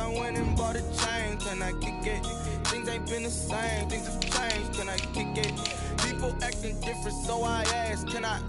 went and bought a chain, can I kick it? Things ain't been the same, things have changed, can I kick it? People acting different, so I asked, can I?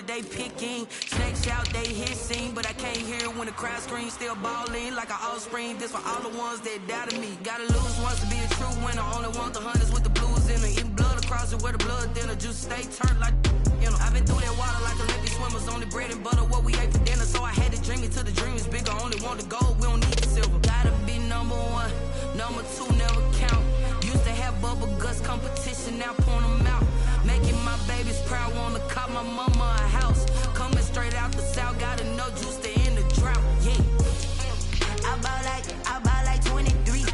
They picking snakes out, they hissing, but I can't hear when the crowd screams. Still balling like an offspring. This for all the ones that doubted me. Gotta lose once to be a true winner. Only want the hunters with the blues in it. Eating blood across it where the blood thinner. Juice stay turned like you know. I've been through that water like Olympic swimmers. Only bread and butter what we ate for dinner. So I had to dream it till the dream is bigger. Only want the gold, we don't need the silver. Gotta be number one, number two never count. Used to have bubble guts competition, now point them out. Making my babies proud, wanna cop my mama a house. Coming straight out the south, gotta know juice to end the drought, yeah. I buy like 23.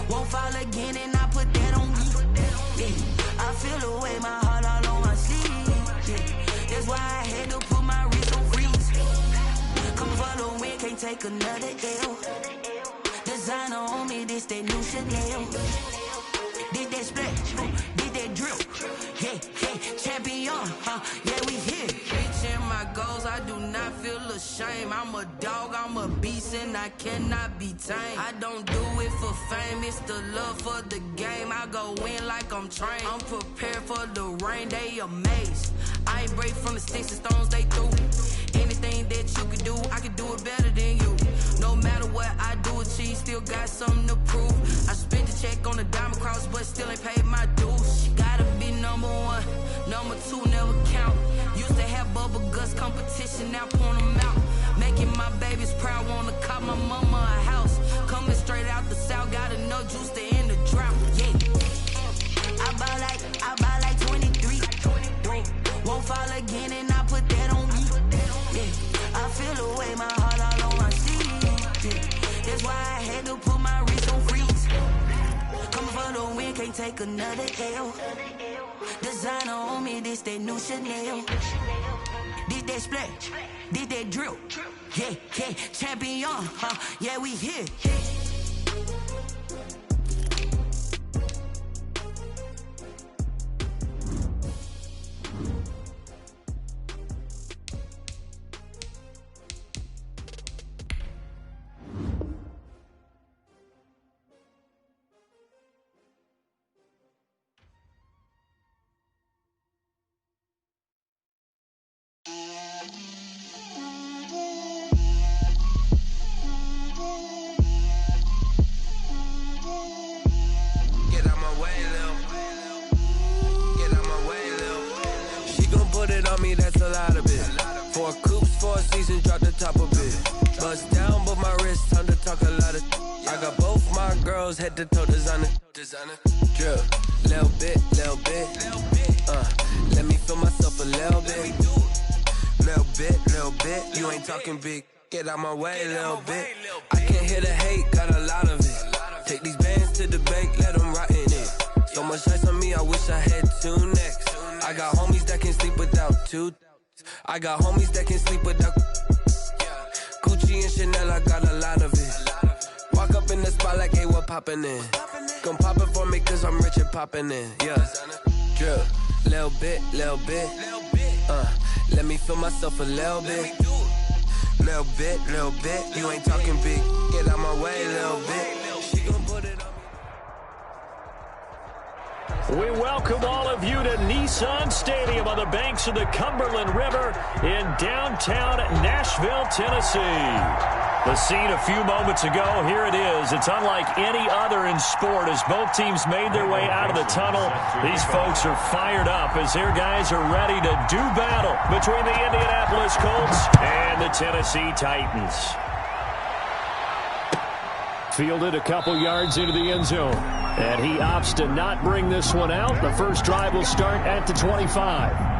Won't fall again and I put that on me, yeah. I feel the way, my heart all on my sleeve, yeah. That's why I had to put my wrist on freeze. Come for the win, can't take another L. Designer on me, this that new Chanel. Did that splash, did that drill, yeah, champion, yeah, we here. Reaching my goals, I do not feel ashamed. I'm a dog, I'm a beast, and I cannot be tamed. I don't do it for fame, it's the love for the game. I go in like I'm trained. I'm prepared for the rain, they amazed. I ain't break from the sticks and stones they threw. Anything that you can do, I can do it better than you. No matter what I do, achieve, still got something to prove. I spent the check on the diamond cross, but still ain't paid my dues. Gotta be number one, number two never count. Used to have bubble guts competition, now point them out. Making my babies proud, wanna cop my mama a house. Coming straight out the south, gotta know juice to end the drought, yeah. I buy like 23. Won't fall again and I put that on me, yeah. I feel the way, my heart all on my sleeve, yeah. That's why I had to put my wrist on freeze. Coming for the win, can't take another L. Designer on me, this that new Chanel. Did that splash, did that drill, yeah, champion, yeah, we here. That's a lot of it. 4 coops, 4 seasons, drop the top of it. Bust down, but my wrist, time to talk a lot of. I got both my girls head to toe designer. Drill, little bit. Let me feel myself a little bit. Little bit. You ain't talking big. Get out my way, little bit. I can't hear the hate, got a lot of it. Take these bands to the bank, let them rot in it. So much ice on me, I wish I had 2 necks. I got homies that can sleep without 2. I got homies that can sleep without Gucci and Chanel, I got a lot of it. Walk up in the spot like, hey, what poppin' in? Gon' pop it for me cause I'm rich and poppin' in, yeah. Drill, little bit. Let me feel myself a little bit. Little bit. You ain't talking big. Get out my way, little bit. She gon' put it on me. We welcome all of you to Nissan Stadium on the banks of the Cumberland River in downtown Nashville, Tennessee. The scene a few moments ago, here it is. It's unlike any other in sport as both teams made their way out of the tunnel. These folks are fired up as their guys are ready to do battle between the Indianapolis Colts and the Tennessee Titans. Fielded a couple yards into the end zone. And he opts to not bring this one out. The first drive will start at the 25.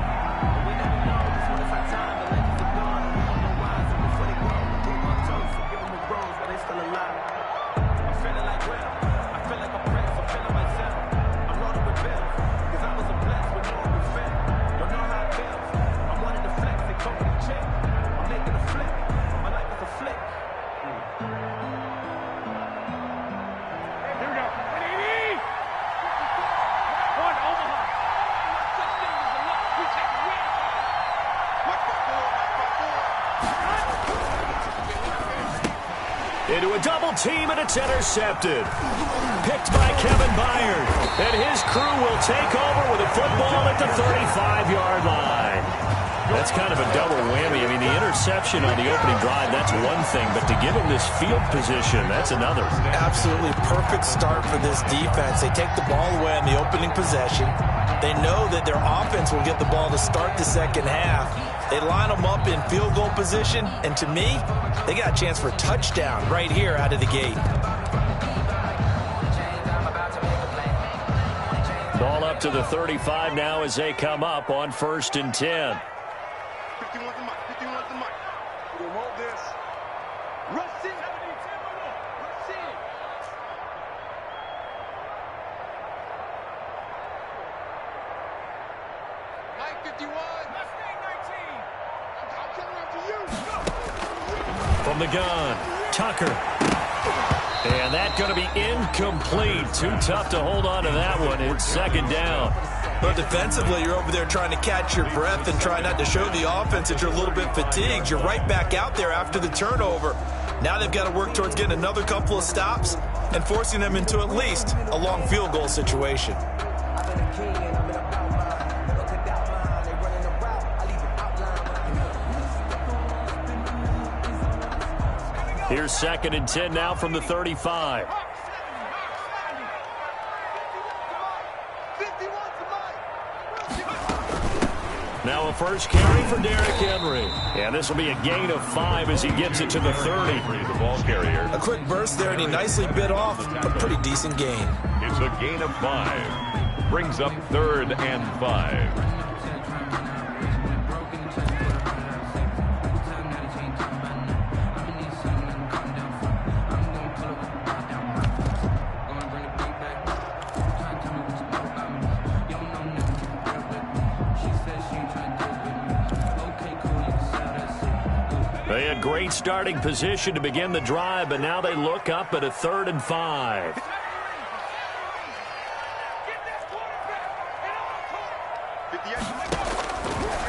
Into a double team, and it's intercepted. Picked by Kevin Byard. And his crew will take over with a football at the 35-yard line. That's kind of a double whammy. I mean, the interception on the opening drive, that's one thing. But to give him this field position, that's another. Absolutely perfect start for this defense. They take the ball away on the opening possession. They know that their offense will get the ball to start the second half. They line them up in field goal position, and to me, they got a chance for a touchdown right here out of the gate. Ball up to the 35 now as they come up on 1st and 10. 51's the mic. 51's the mic. We'll hold this. Rush in. Rush in. Mike 51. Mustang 19. I'm coming after you. From the gun, Tucker. And that's going to be incomplete. Too tough to hold on to that one. It's second down. But defensively, you're over there trying to catch your breath and try not to show the offense that you're a little bit fatigued. You're right back out there after the turnover. Now they've got to work towards getting another couple of stops and forcing them into at least a long field goal situation. Here's 2nd and 10 now from the 35. Now a first carry for Derrick Henry. And this will be a gain of 5 as he gets it to the 30. The ball carrier. A quick burst there, and he nicely bit off a pretty decent gain. It's a gain of 5. Brings up 3rd and 5. They had great starting position to begin the drive, but now they look up at a 3rd and 5.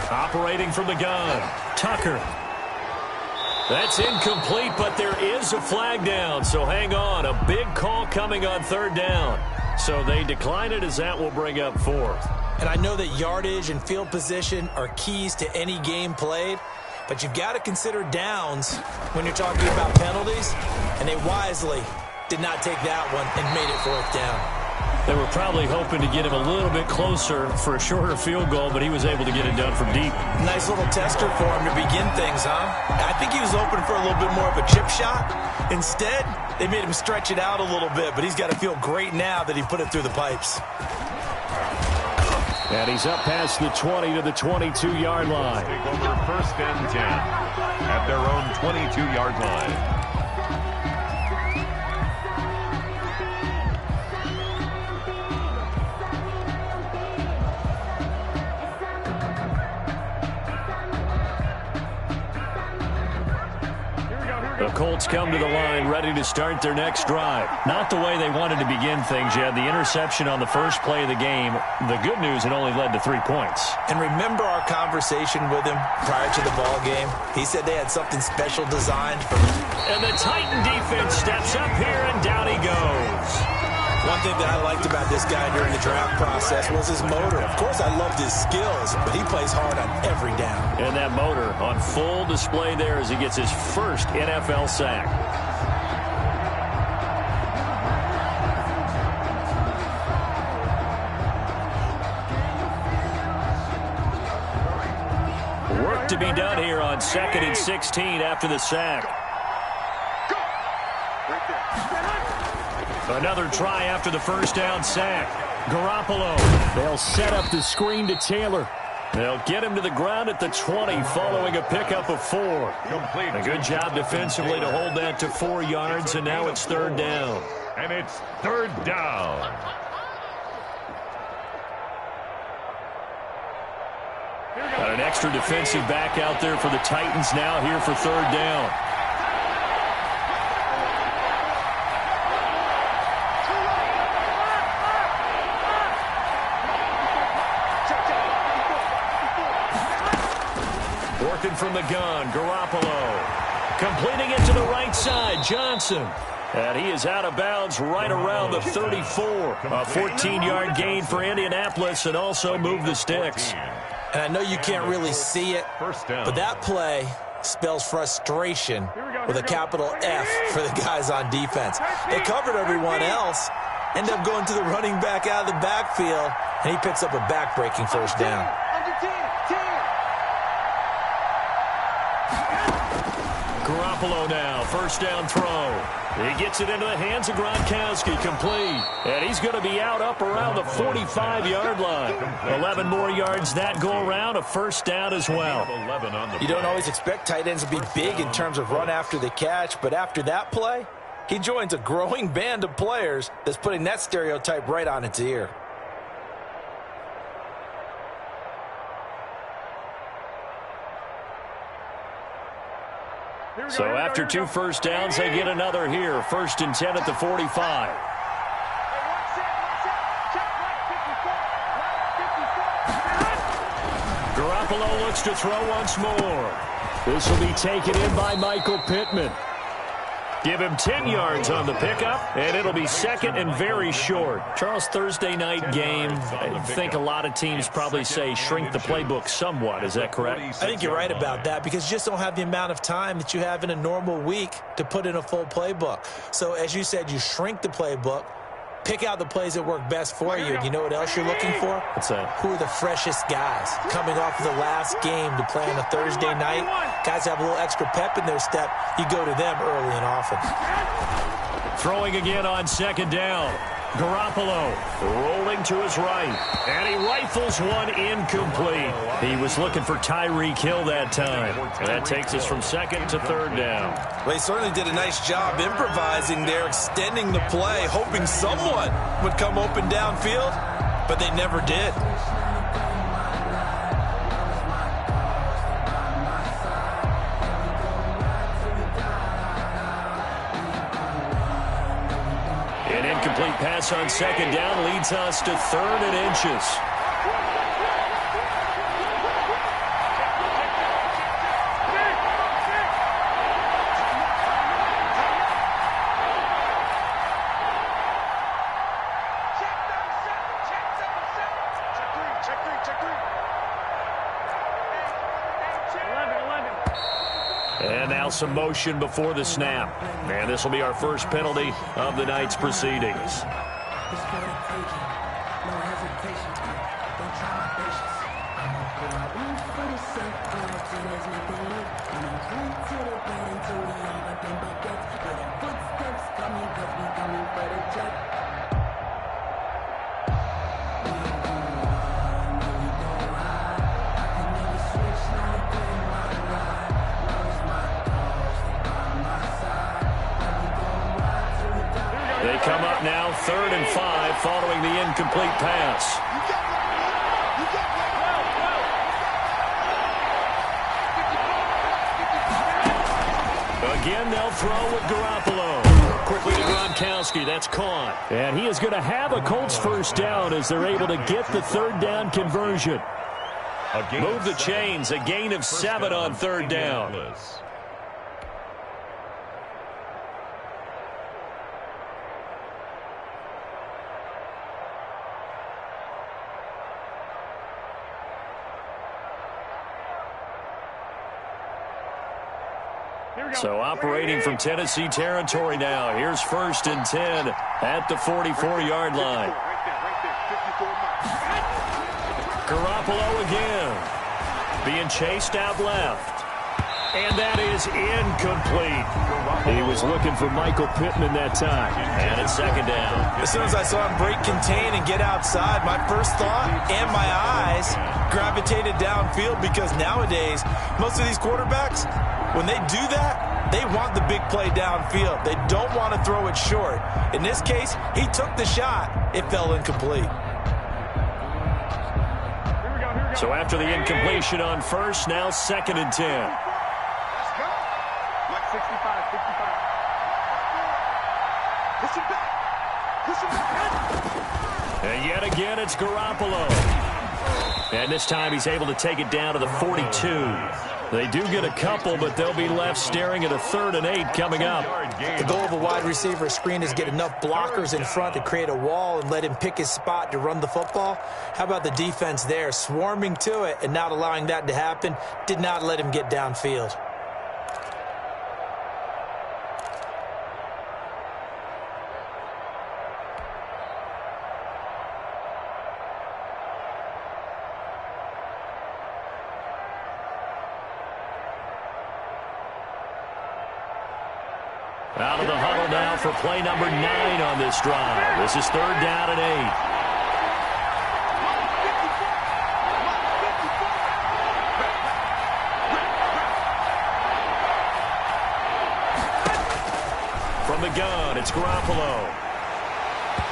Operating from the gun, Tucker. That's incomplete, but there is a flag down, so hang on. A big call coming on 3rd down. So they decline it as that will bring up 4th. And I know that yardage and field position are keys to any game played, but you've got to consider downs when you're talking about penalties, and they wisely did not take that one and made it 4th down. They were probably hoping to get him a little bit closer for a shorter field goal, but he was able to get it done from deep. Nice little tester for him to begin things, huh? I think he was hoping for a little bit more of a chip shot. Instead, they made him stretch it out a little bit, but he's got to feel great now that he put it through the pipes. And he's up past the 20 to the 22-yard line. Take over 1st and 10 at their own 22-yard line. The Colts come to the line ready to start their next drive. Not the way they wanted to begin things. You had the interception on the first play of the game. The good news, it only led to 3 points. And remember our conversation with him prior to the ball game? He said they had something special designed for him. And the Titan defense steps up here, and down he goes. One thing that I liked about this guy during the draft process was his motor. Of course, I loved his skills, but he plays hard on every down. And that motor on full display there as he gets his first NFL sack. Work to be done here on 2nd and 16 after the sack. Another try after the first down sack. Garoppolo. They'll set up the screen to Taylor. They'll get him to the ground at the 20 following a pickup of 4. A good job defensively to hold that to 4 yards, and now it's 3rd down. And it's 3rd down. Got an extra defensive back out there for the Titans now here for 3rd down. Working from the gun, Garoppolo. Completing it to the right side, Johnson. And he is out of bounds right around the 34. A 14-yard gain for Indianapolis and also moved the sticks. And I know you can't really see it, but that play spells frustration with a capital F for the guys on defense. They covered everyone else, end up going to the running back out of the backfield, and he picks up a back-breaking first down. Garoppolo now, first down throw. He gets it into the hands of Gronkowski, complete. And he's going to be out up around the 45-yard line. 11 more yards that go around, a first down as well. You don't always expect tight ends to be big in terms of run after the catch, but after that play, he joins a growing band of players that's putting that stereotype right on its ear. So after 2 first downs, they get another here. 1st and 10 at the 45. Garoppolo looks to throw once more. This will be taken in by Michael Pittman. Give him 10 yards on the pickup, and it'll be 2nd and very short. Charles, Thursday night game, I think a lot of teams probably say shrink the playbook somewhat. Is that correct? I think you're right about that because you just don't have the amount of time that you have in a normal week to put in a full playbook. So as you said, you shrink the playbook, pick out the plays that work best for you. And you know what else you're looking for? What's that? Who are the freshest guys coming off of the last game to play on a Thursday night? Guys have a little extra pep in their step. You go to them early and often. Throwing again on 2nd down. Garoppolo rolling to his right. And he rifles one incomplete. He was looking for Tyreek Hill that time. And that takes us from 2nd to 3rd down. Well, he certainly did a nice job improvising there, extending the play, hoping someone would come open downfield, but they never did. An incomplete pass on 2nd down leads us to 3rd and inches. And now some motion before the snap. And this will be our first penalty of the night's proceedings. They come up now 3rd and 5 following the incomplete pass. Again, they'll throw with Garoppolo. Quickly to Gronkowski. That's caught. And he is going to have a Colts first down as they're able to get the 3rd down conversion. Move the chains. A gain of 7 on 3rd down. So operating from Tennessee territory now. Here's 1st and 10 at the 44-yard line. Garoppolo again. Being chased out left. And that is incomplete. He was looking for Michael Pittman that time. And it's 2nd down. As soon as I saw him break contain and get outside, my first thought and my eyes gravitated downfield, because nowadays, most of these quarterbacks, when they do that, they want the big play downfield. They don't want to throw it short. In this case, he took the shot. It fell incomplete. So after the incompletion on 1st, now 2nd and 10. 65. Push him back. And yet again, it's Garoppolo. And this time he's able to take it down to the 42. They do get a couple, but they'll be left staring at a 3rd and 8 coming up. The goal of a wide receiver screen is get enough blockers in front to create a wall and let him pick his spot to run the football. How about the defense there, swarming to it and not allowing that to happen? Did not let him get downfield. Out of the huddle now for play number 9 on this drive. This is 3rd down and 8. From the gun, it's Garoppolo.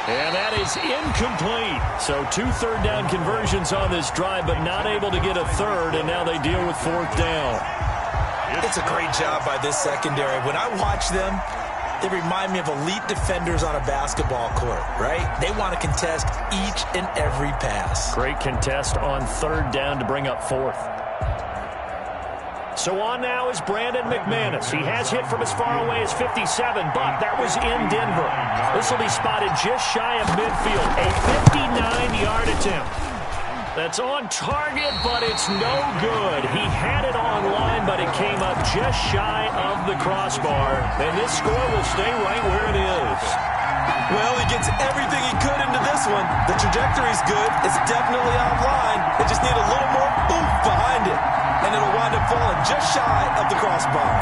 And that is incomplete. So 2 3rd down conversions on this drive, but not able to get a 3rd, and now they deal with 4th down. It's a great job by this secondary. When I watch them, they remind me of elite defenders on a basketball court, right? They want to contest each and every pass. Great contest on 3rd down to bring up 4th. So on now is Brandon McManus. He has hit from as far away as 57, but that was in Denver. This will be spotted just shy of midfield. A 59-yard attempt. That's on target, but it's no good. He had it on line, but it came up just shy of the crossbar. And this score will stay right where it is. Well, he gets everything he could into this one. The trajectory's good. It's definitely offline. They just need a little more oomph behind it. And it'll wind up falling just shy of the crossbar.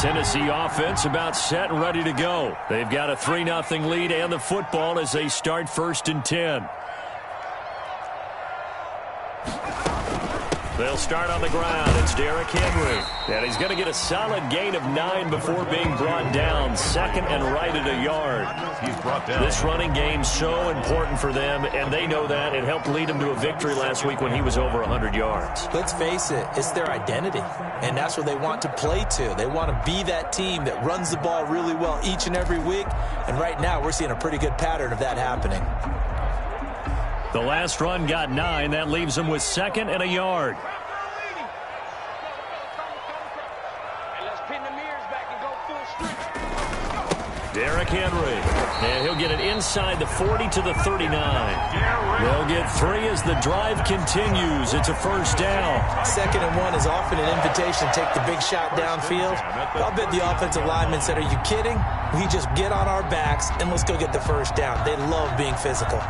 Tennessee offense about set and ready to go. They've got a 3-0 lead and the football as they start 1st and 10. They'll start on the ground. It's Derrick Henry. And he's going to get a solid gain of 9 before being brought down. 2nd and right at a yard. He's brought down. This running game so important for them, and they know that. It helped lead them to a victory last week when he was over 100 yards. Let's face it, it's their identity, and that's what they want to play to. They want to be that team that runs the ball really well each and every week, and right now we're seeing a pretty good pattern of that happening. The last run got 9. That leaves them with 2nd and a yard. Derrick Henry. And he'll get it inside the 40 to the 39. They'll get 3 as the drive continues. It's a 1st down. 2nd and 1 is often an invitation to take the big shot downfield. I'll bet the offensive lineman said, "Are you kidding? We just get on our backs and let's go get the 1st down." They love being physical.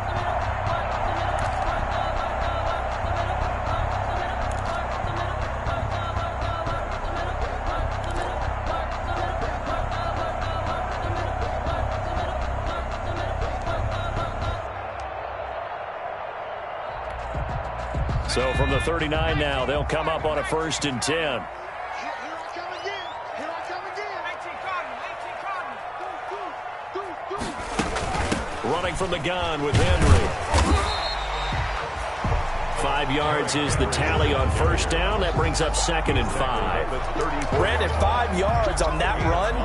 So from the 39 now, they'll come up on a 1st and 10. Running from the gun with Henry. 5 yards is the tally on 1st down. That brings up 2nd and 5. Brandon, 5 yards on that run.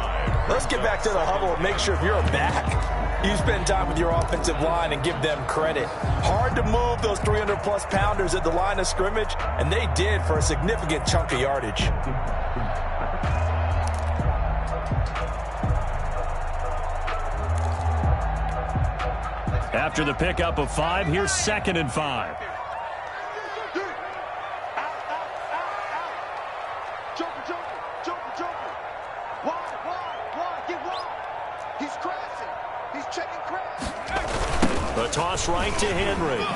Let's get back to the huddle and make sure if you're back, you spend time with your offensive line and give them credit. Hard to move those 300-plus pounders at the line of scrimmage, and they did for a significant chunk of yardage. After the pickup of 5, here's 2nd and 5. He's crashing. He's checking crash. The toss right to Henry.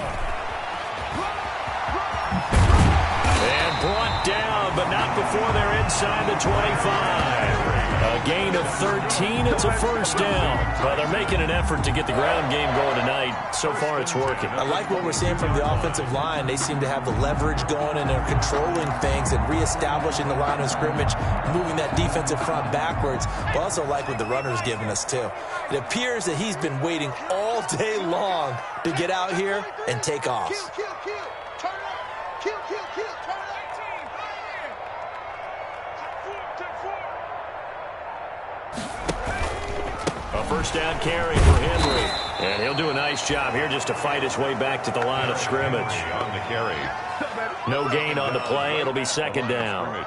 And brought down, but not before they're inside the 25. A gain of 13. It's a first down. Well, they're making an effort to get the ground game going tonight. So far, it's working. I like what we're seeing from the offensive line. They seem to have the leverage going, and they're controlling things and reestablishing the line of scrimmage, moving that defensive front backwards. But also like what the runner's giving us, too. It appears that he's been waiting all day long to get out here and take off. Kill, kill, kill. Turn it up. Kill, kill, kill. Turn it up. A first down carry for Henry. And he'll do a nice job here just to fight his way back to the line of scrimmage. On the carry. No gain on the play. It'll be second down.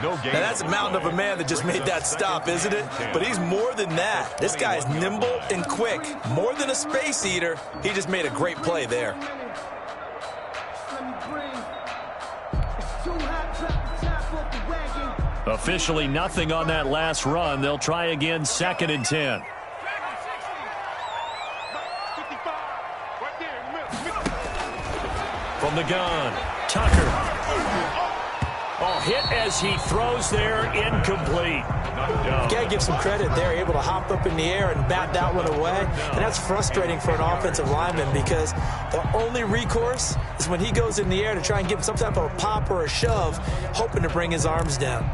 No gain. Now, that's a mountain of a man that just made that stop, isn't it? But he's more than that. This guy's nimble and quick. More than a space eater. He just made a great play there. Officially nothing on that last run. They'll try again, 2nd and 10. From the gun, Tucker. Oh, hit as he throws there, incomplete. You got to give some credit. They're able to hop up in the air and bat that one away. And that's frustrating for an offensive lineman because the only recourse is when he goes in the air to try and give some type of a pop or a shove, hoping to bring his arms down.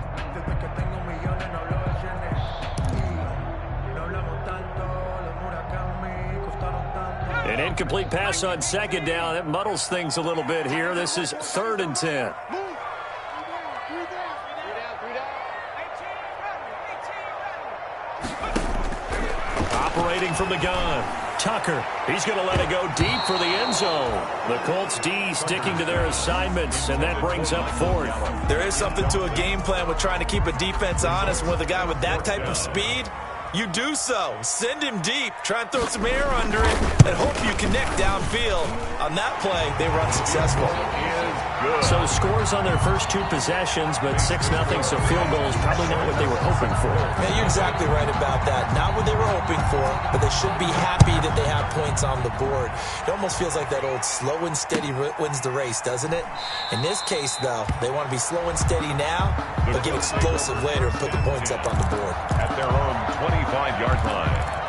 An incomplete pass on 2nd down. It muddles things a little bit here. This is 3rd and 10. Operating from the gun, Tucker. He's going to let it go deep for the end zone. The Colts D sticking to their assignments, and that brings up 4th. There is something to a game plan with trying to keep a defense honest. With a guy with that type of speed, you do so. Send him deep. Try and throw some air under it and hope you connect downfield. On that play, they run successful. So scores on their first 2 possessions, but 6-0, so field goal is probably not what they were hoping for. Yeah, you're exactly right about that. Not what they were hoping for, but they should be happy that they have points on the board. It almost feels like that old slow and steady wins the race, doesn't it? In this case, though, they want to be slow and steady now, but get explosive later and put the points up on the board. At their own 25-yard line.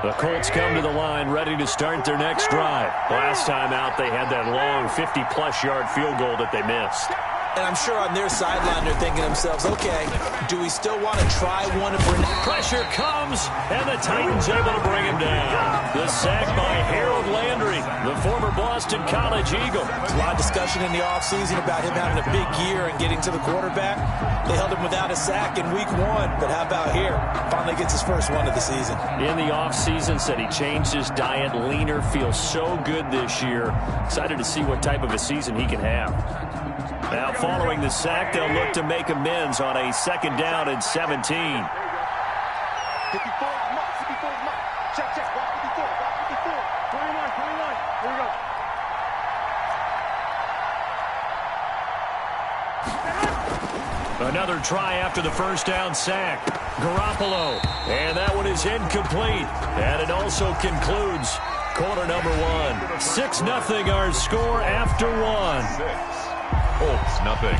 The Colts come to the line ready to start their next drive. Last time out, they had that long 50-plus yard field goal that they missed. And I'm sure on their sideline they're thinking to themselves, okay, do we still want to try one? Pressure comes, and the Titans able to bring him down. The sack by Harold Landry, the former Boston College Eagle. There's a lot of discussion in the offseason about him having a big year and getting to the quarterback. They held him without a sack in week 1, but how about here? Finally gets his first one of the season. In the offseason, said he changed his diet, leaner, feels so good this year. Excited to see what type of a season he can have. Now, following the sack, they'll look to make amends on a 2nd down and 17. 54 mark, 54 mark. Check, check. Watch 54, watch 54. 21, 21. Here we go. Another try after the first down sack. Garoppolo. And that one is incomplete. And it also concludes quarter number 1. 6-0 our score after 1. Colts, nothing.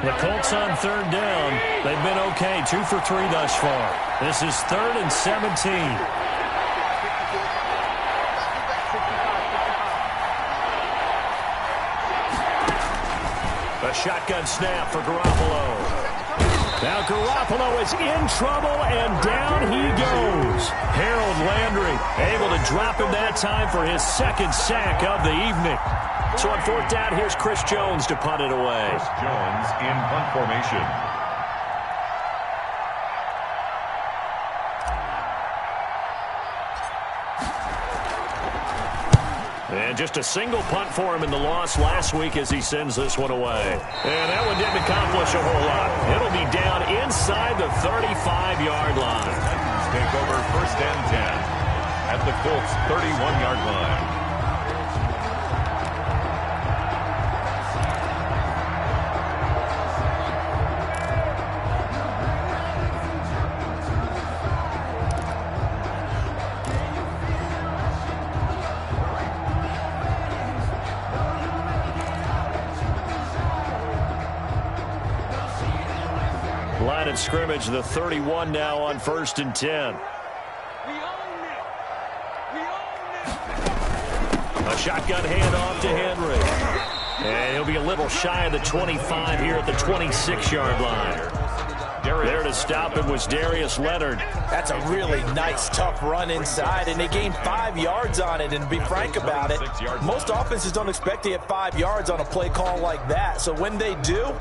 The Colts on 3rd down. They've been okay, 2 for 3 thus far. This is 3rd and 17. A shotgun snap for Garoppolo. Now Garoppolo is in trouble, and down he goes. Harold Landry able to drop him that time for his 2nd sack of the evening. So on 4th down, here's Chris Jones to punt it away. Chris Jones in punt formation. And just a single punt for him in the loss last week as he sends this one away. And that one didn't accomplish a whole lot. It'll be down inside the 35-yard line. Titans take over 1st and 10 at the Colts 31-yard line. Line of scrimmage, the 31 now on 1st and 10. A shotgun handoff to Henry. And he'll be a little shy of the 25 here at the 26-yard line. There to stop him was Darius Leonard. That's a really nice, tough run inside, and they gained 5 yards on it. And to be frank about it, most offenses don't expect to get 5 yards on a play call like that. So when they do,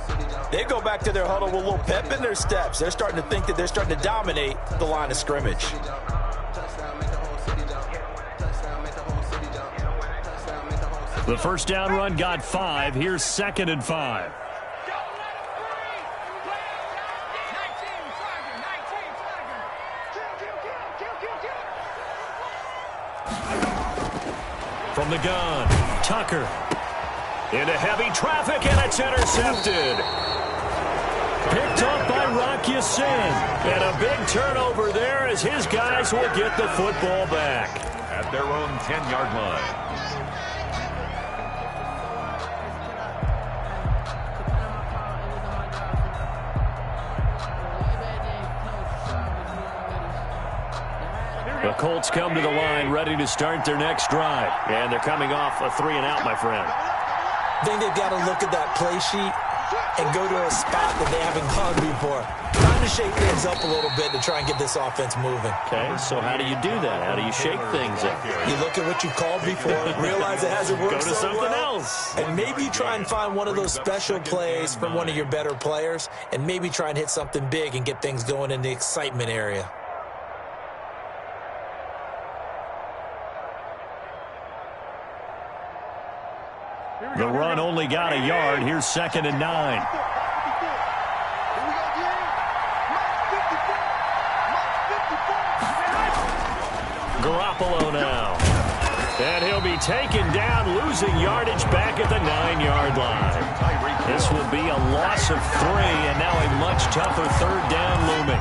they go back to their huddle with a little pep in their steps. They're starting to think that they're starting to dominate the line of scrimmage. The first down run got 5. Here's 2nd and 5. From the gun, Tucker. Into heavy traffic, and it's intercepted. Picked up by Rock Ya-Sin. And a big turnover there as his guys will get the football back. At their own 10-yard line. The Colts come to the line ready to start their next drive. And they're coming off a 3-and-out, my friend. I think they've got to look at that play sheet and go to a spot that they haven't gone before. Trying to shake things up a little bit to try and get this offense moving. Okay, so how do you do that? How do you shake things up? You look at what you called before, realize it hasn't worked Go to so something well, else. and maybe try and find one of those special plays from one of your better players, and maybe try and hit something big and get things going in the excitement area. The run only got a yard. Here's 2nd and 9. Garoppolo now. And he'll be taken down, losing yardage back at the 9-yard line. This will be a loss of 3, and now a much tougher 3rd down looming.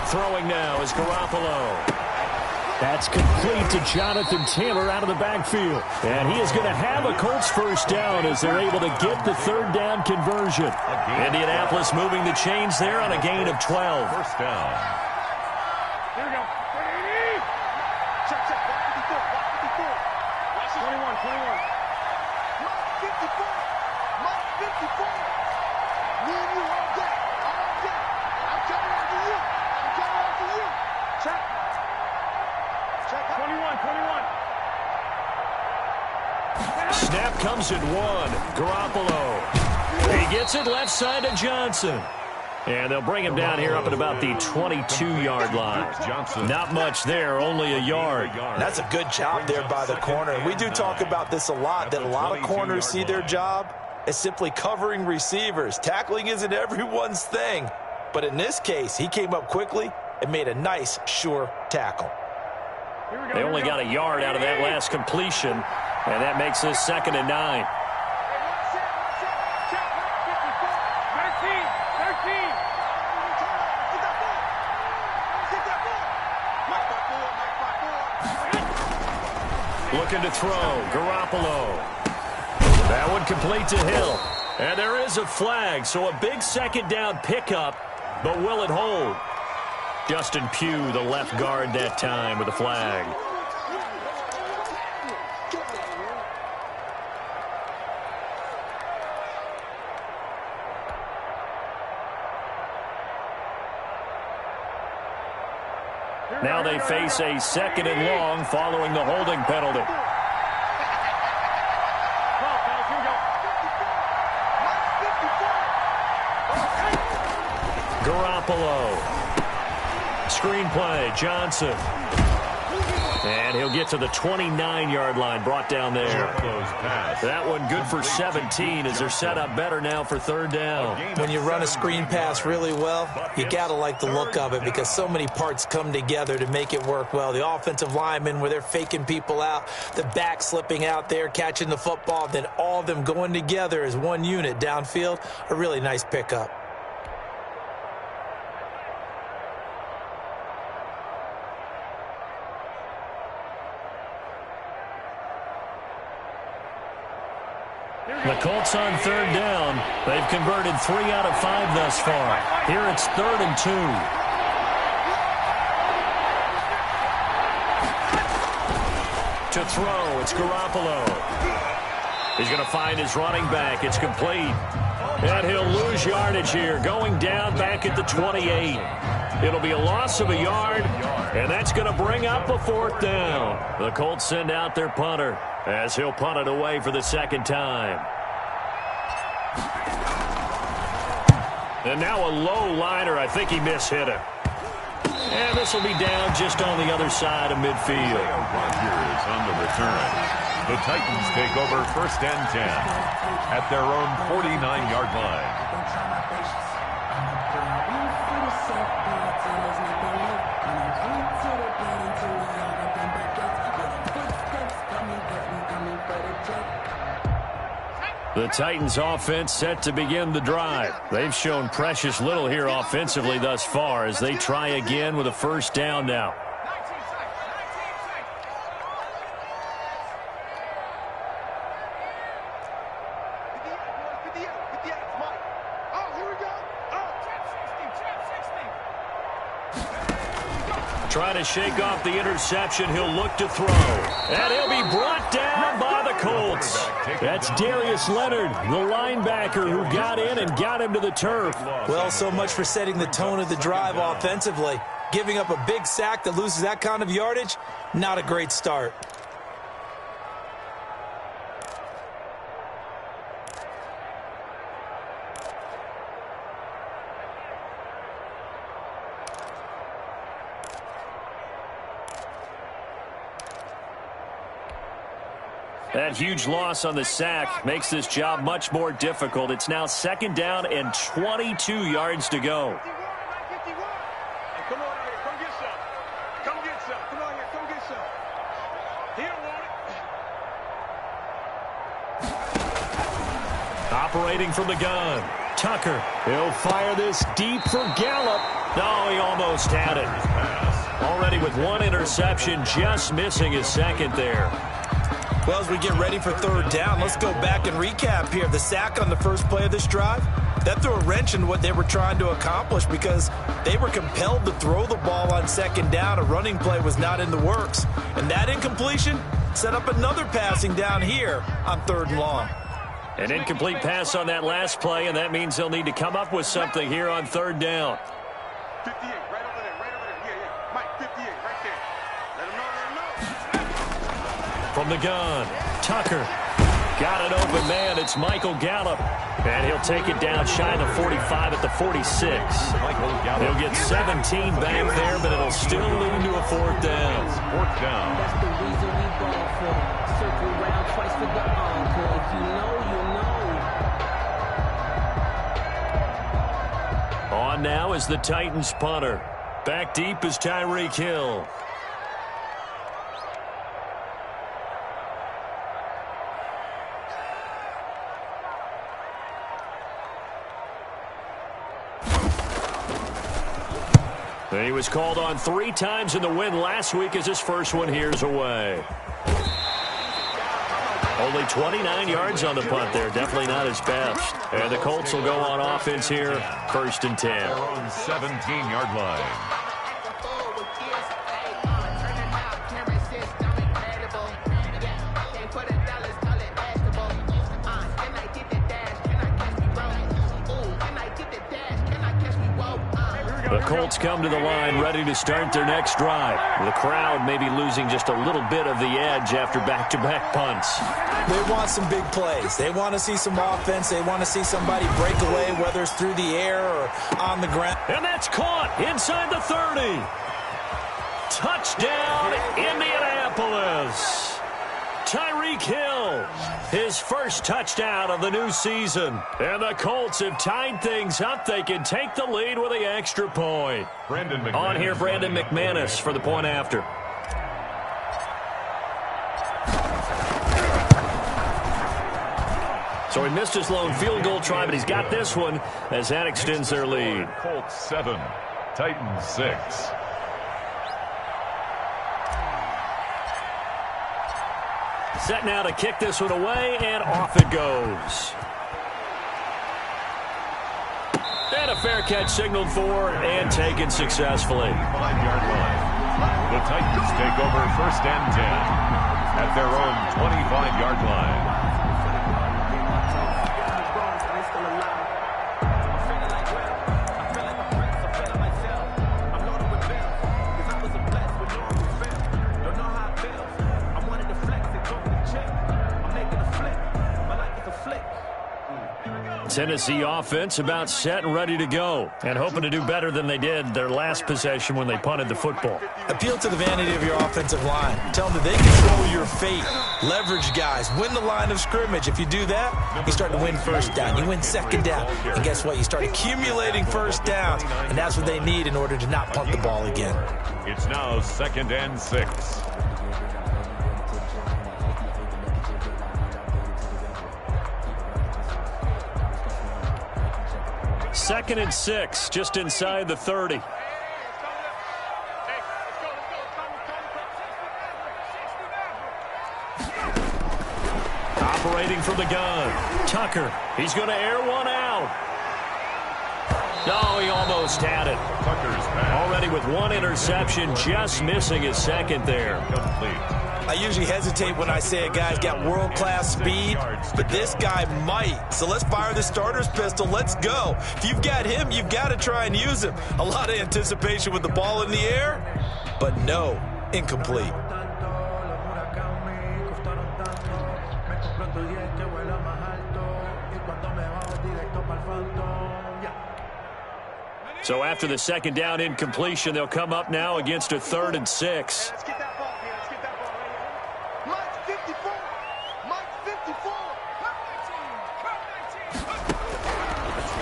Throwing now is Garoppolo. That's complete to Jonathan Taylor out of the backfield. And he is going to have a Colts first down as they're able to get the 3rd down conversion. Indianapolis moving the chains there on a gain of 12. First down. Here we go. Check, check. Block 54. Block 54. Watch 21, 21. Block 54. Block 54. Me and you all day. All day. I'm coming after you. I'm coming after you. Check. Check. 21, 21. Snap comes at 1. Garoppolo. He gets it left side to Johnson. And they'll bring him down here up at about the 22-yard line. Not much there, only a yard. That's a good job there by the corner. We do talk about this a lot, that a lot of corners see their job as simply covering receivers. Tackling isn't everyone's thing. But in this case, he came up quickly and made a nice, sure tackle. They only got a yard out of that last completion, and that makes this 2nd and 9. Looking to throw, Garoppolo. That one complete to Hill. And there is a flag, so a big 2nd down pickup. But will it hold? Justin Pugh, the left guard that time with a flag. Now they face a 2nd and long following the holding penalty. Garoppolo. Screenplay, Johnson. And he'll get to the 29-yard line, brought down there. That one good for 17 as they're set up better now for 3rd down. When you run a screen pass really well, you got to like the look of it because so many parts come together to make it work well. The offensive linemen, where they're faking people out, the back slipping out there, catching the football, then all of them going together as one unit downfield, a really nice pickup. The Colts on 3rd down. They've converted 3 out of 5 thus far. Here it's 3rd and 2. To throw, it's Garoppolo. He's going to find his running back. It's complete. And he'll lose yardage here, going down back at the 28. It'll be a loss of a yard, and that's going to bring up a 4th down. The Colts send out their punter as he'll punt it away for the 2nd time. And now a low liner. I think he mishit it. And this will be down just on the other side of midfield. Rodgers on the return. The Titans take over 1st and 10 at their own 49-yard line. The Titans offense set to begin the drive. They've shown precious little here offensively thus far as they try again with a 1st down now. Trying to shake off the interception. He'll look to throw. And he'll be brought down by the Colts. That's Darius Leonard, the linebacker who got in and got him to the turf. Well, so much for setting the tone of the drive offensively. Giving up a big sack that loses that kind of yardage, not a great start. That huge loss on the sack makes this job much more difficult. It's now 2nd down and 22 yards to go. Come on here, come get some. Come get some. Come on here, come get some. He don't want it. Operating from the gun. Tucker. He'll fire this deep for Gallup. No, he almost had it. Already with 1 interception, just missing his 2nd there. Well, as we get ready for 3rd down, let's go back and recap here. The sack on the first play of this drive, that threw a wrench in what they were trying to accomplish because they were compelled to throw the ball on 2nd down. A running play was not in the works. And that incompletion set up another passing down here on 3rd and long. An incomplete pass on that last play, and that means they'll need to come up with something here on 3rd down. 58, right over there, right over there. Yeah. Mike, 58, right there. Let him know, From the gun, Tucker. Got an open man. It's Michael Gallup. And he'll take it down shy of the 45 at the 46. He'll get 17 back there, but it'll still lead to a 4th down. 4th down. That's the reason we ball for. Circle round twice for the encore. If you know, you know. On now is the Titans punter. Back deep is Tyreek Hill. He was called on 3 times in the win last week as his first one here's away. Holding Only 29 yards on the punt there. Definitely not his best. And the Colts will go on offense here, 1st and 10. Their own 17-yard line. The Colts come to the line ready to start their next drive. The crowd may be losing just a little bit of the edge after back-to-back punts. They want some big plays. They want to see some offense. They want to see somebody break away, whether it's through the air or on the ground. And that's caught inside the 30. Touchdown, Indianapolis. Tyreek Hill, his first touchdown of the new season. And the Colts have tied things up. They can take the lead with the extra point. On here, Brandon McManus for the point after. So he missed his lone field goal try, but he's got this one as that extends their lead. Colts 7, Titans 6. Set now to kick this one away, and off it goes. And a fair catch signaled for and taken successfully. 5-yard line. The Titans take over 1st and 10 at their own 25-yard line. Tennessee offense about set and ready to go, and hoping to do better than they did their last possession when they punted the football. Appeal to the vanity of your offensive line. Tell them that they control your fate. Leverage guys. Win the line of scrimmage. If you do that, you start to win 1st down. You win 2nd down. And guess what? You start accumulating 1st downs, and that's what they need in order to not punt the ball again. It's now 2nd and 6. 2nd and 6, just inside the 30. Operating from the gun. Tucker, he's going to air one out. No, he almost had it. Tucker's back. Already with one interception, just missing his 2nd there. Complete. I usually hesitate when I say a guy's got world-class speed, but this guy might. So let's fire the starter's pistol. Let's go. If you've got him, you've got to try and use him. A lot of anticipation with the ball in the air, but no, incomplete. So after the 2nd down incompletion, they'll come up now against a 3rd and 6.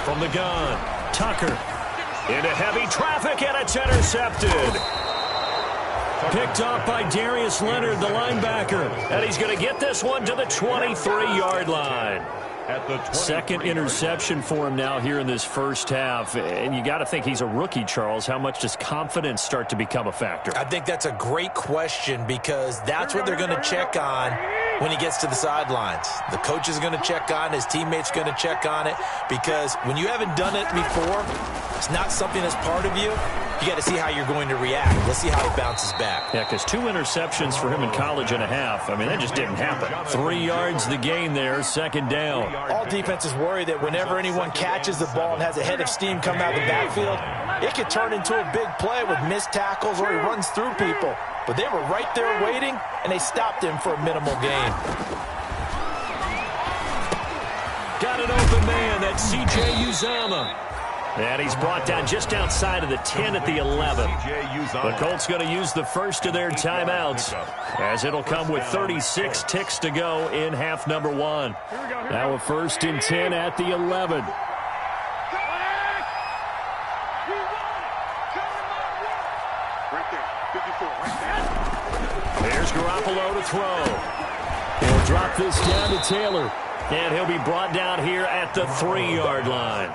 From the gun, Tucker into heavy traffic, and it's intercepted. Picked off by Darius Leonard, the linebacker, and he's going to get this one to the 23-yard line. At the 2nd interception for him now here in this 1st half. And you got to think he's a rookie, Charles. How much does confidence start to become a factor? I think that's a great question because that's what they're going to check on when he gets to the sidelines. The coach is going to check on it. His teammates going to check on it because when you haven't done it before, it's not something that's part of you. You got to see how you're going to react. Let's see how he bounces back. Yeah, because 2 interceptions for him in college and a half. I mean, that just didn't happen. 3 yards the gain there, 2nd down. All defenses worry that whenever anyone catches the ball and has a head of steam come out of the backfield, it could turn into a big play with missed tackles or he runs through people. But they were right there waiting, and they stopped him for a minimal gain. Got an open man. That's C.J. Uzomah. And he's brought down just outside of the 10 at the 11. The Colts going to use the first of their timeouts as it'll come with 36 ticks to go in half number 1. Now a 1st and 10 at the 11. There's Garoppolo to throw. He'll drop this down to Taylor. And he'll be brought down here at the 3-yard line.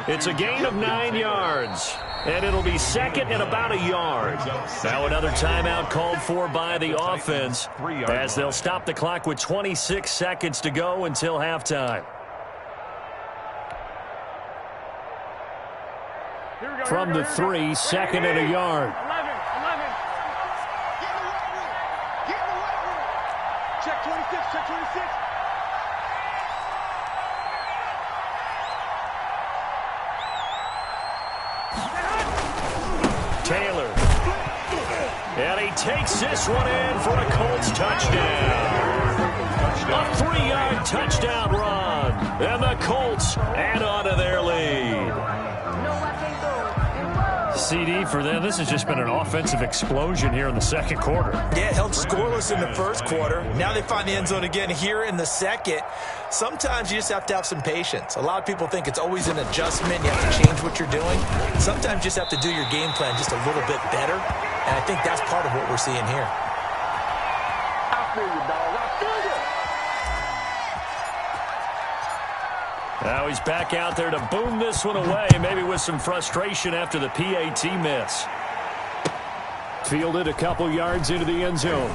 It's a gain of 9 yards. and it'll be second and about a yard. Now another timeout called for by the offense as they'll stop the clock with 26 seconds to go until halftime. From the 3, second and a yard. 11. Get in the weight room. Get in the weight room. Check 26. Check 26. Taylor. And he takes this one in for a Colts touchdown. A 3-yard touchdown run. And the Colts add on to their lead. CD for them. This has just been an offensive explosion here in the second quarter. Yeah, held scoreless in the first quarter. Now they find the end zone again here in the second. Sometimes you just have to have some patience. A lot of people think it's always an adjustment. You have to change what you're doing. Sometimes you just have to do your game plan just a little bit better. And I think that's part of what we're seeing here. I feel you, dog. I feel you. Now he's back out there to boom this one away, maybe with some frustration after the PAT miss. Fielded a couple yards into the end zone.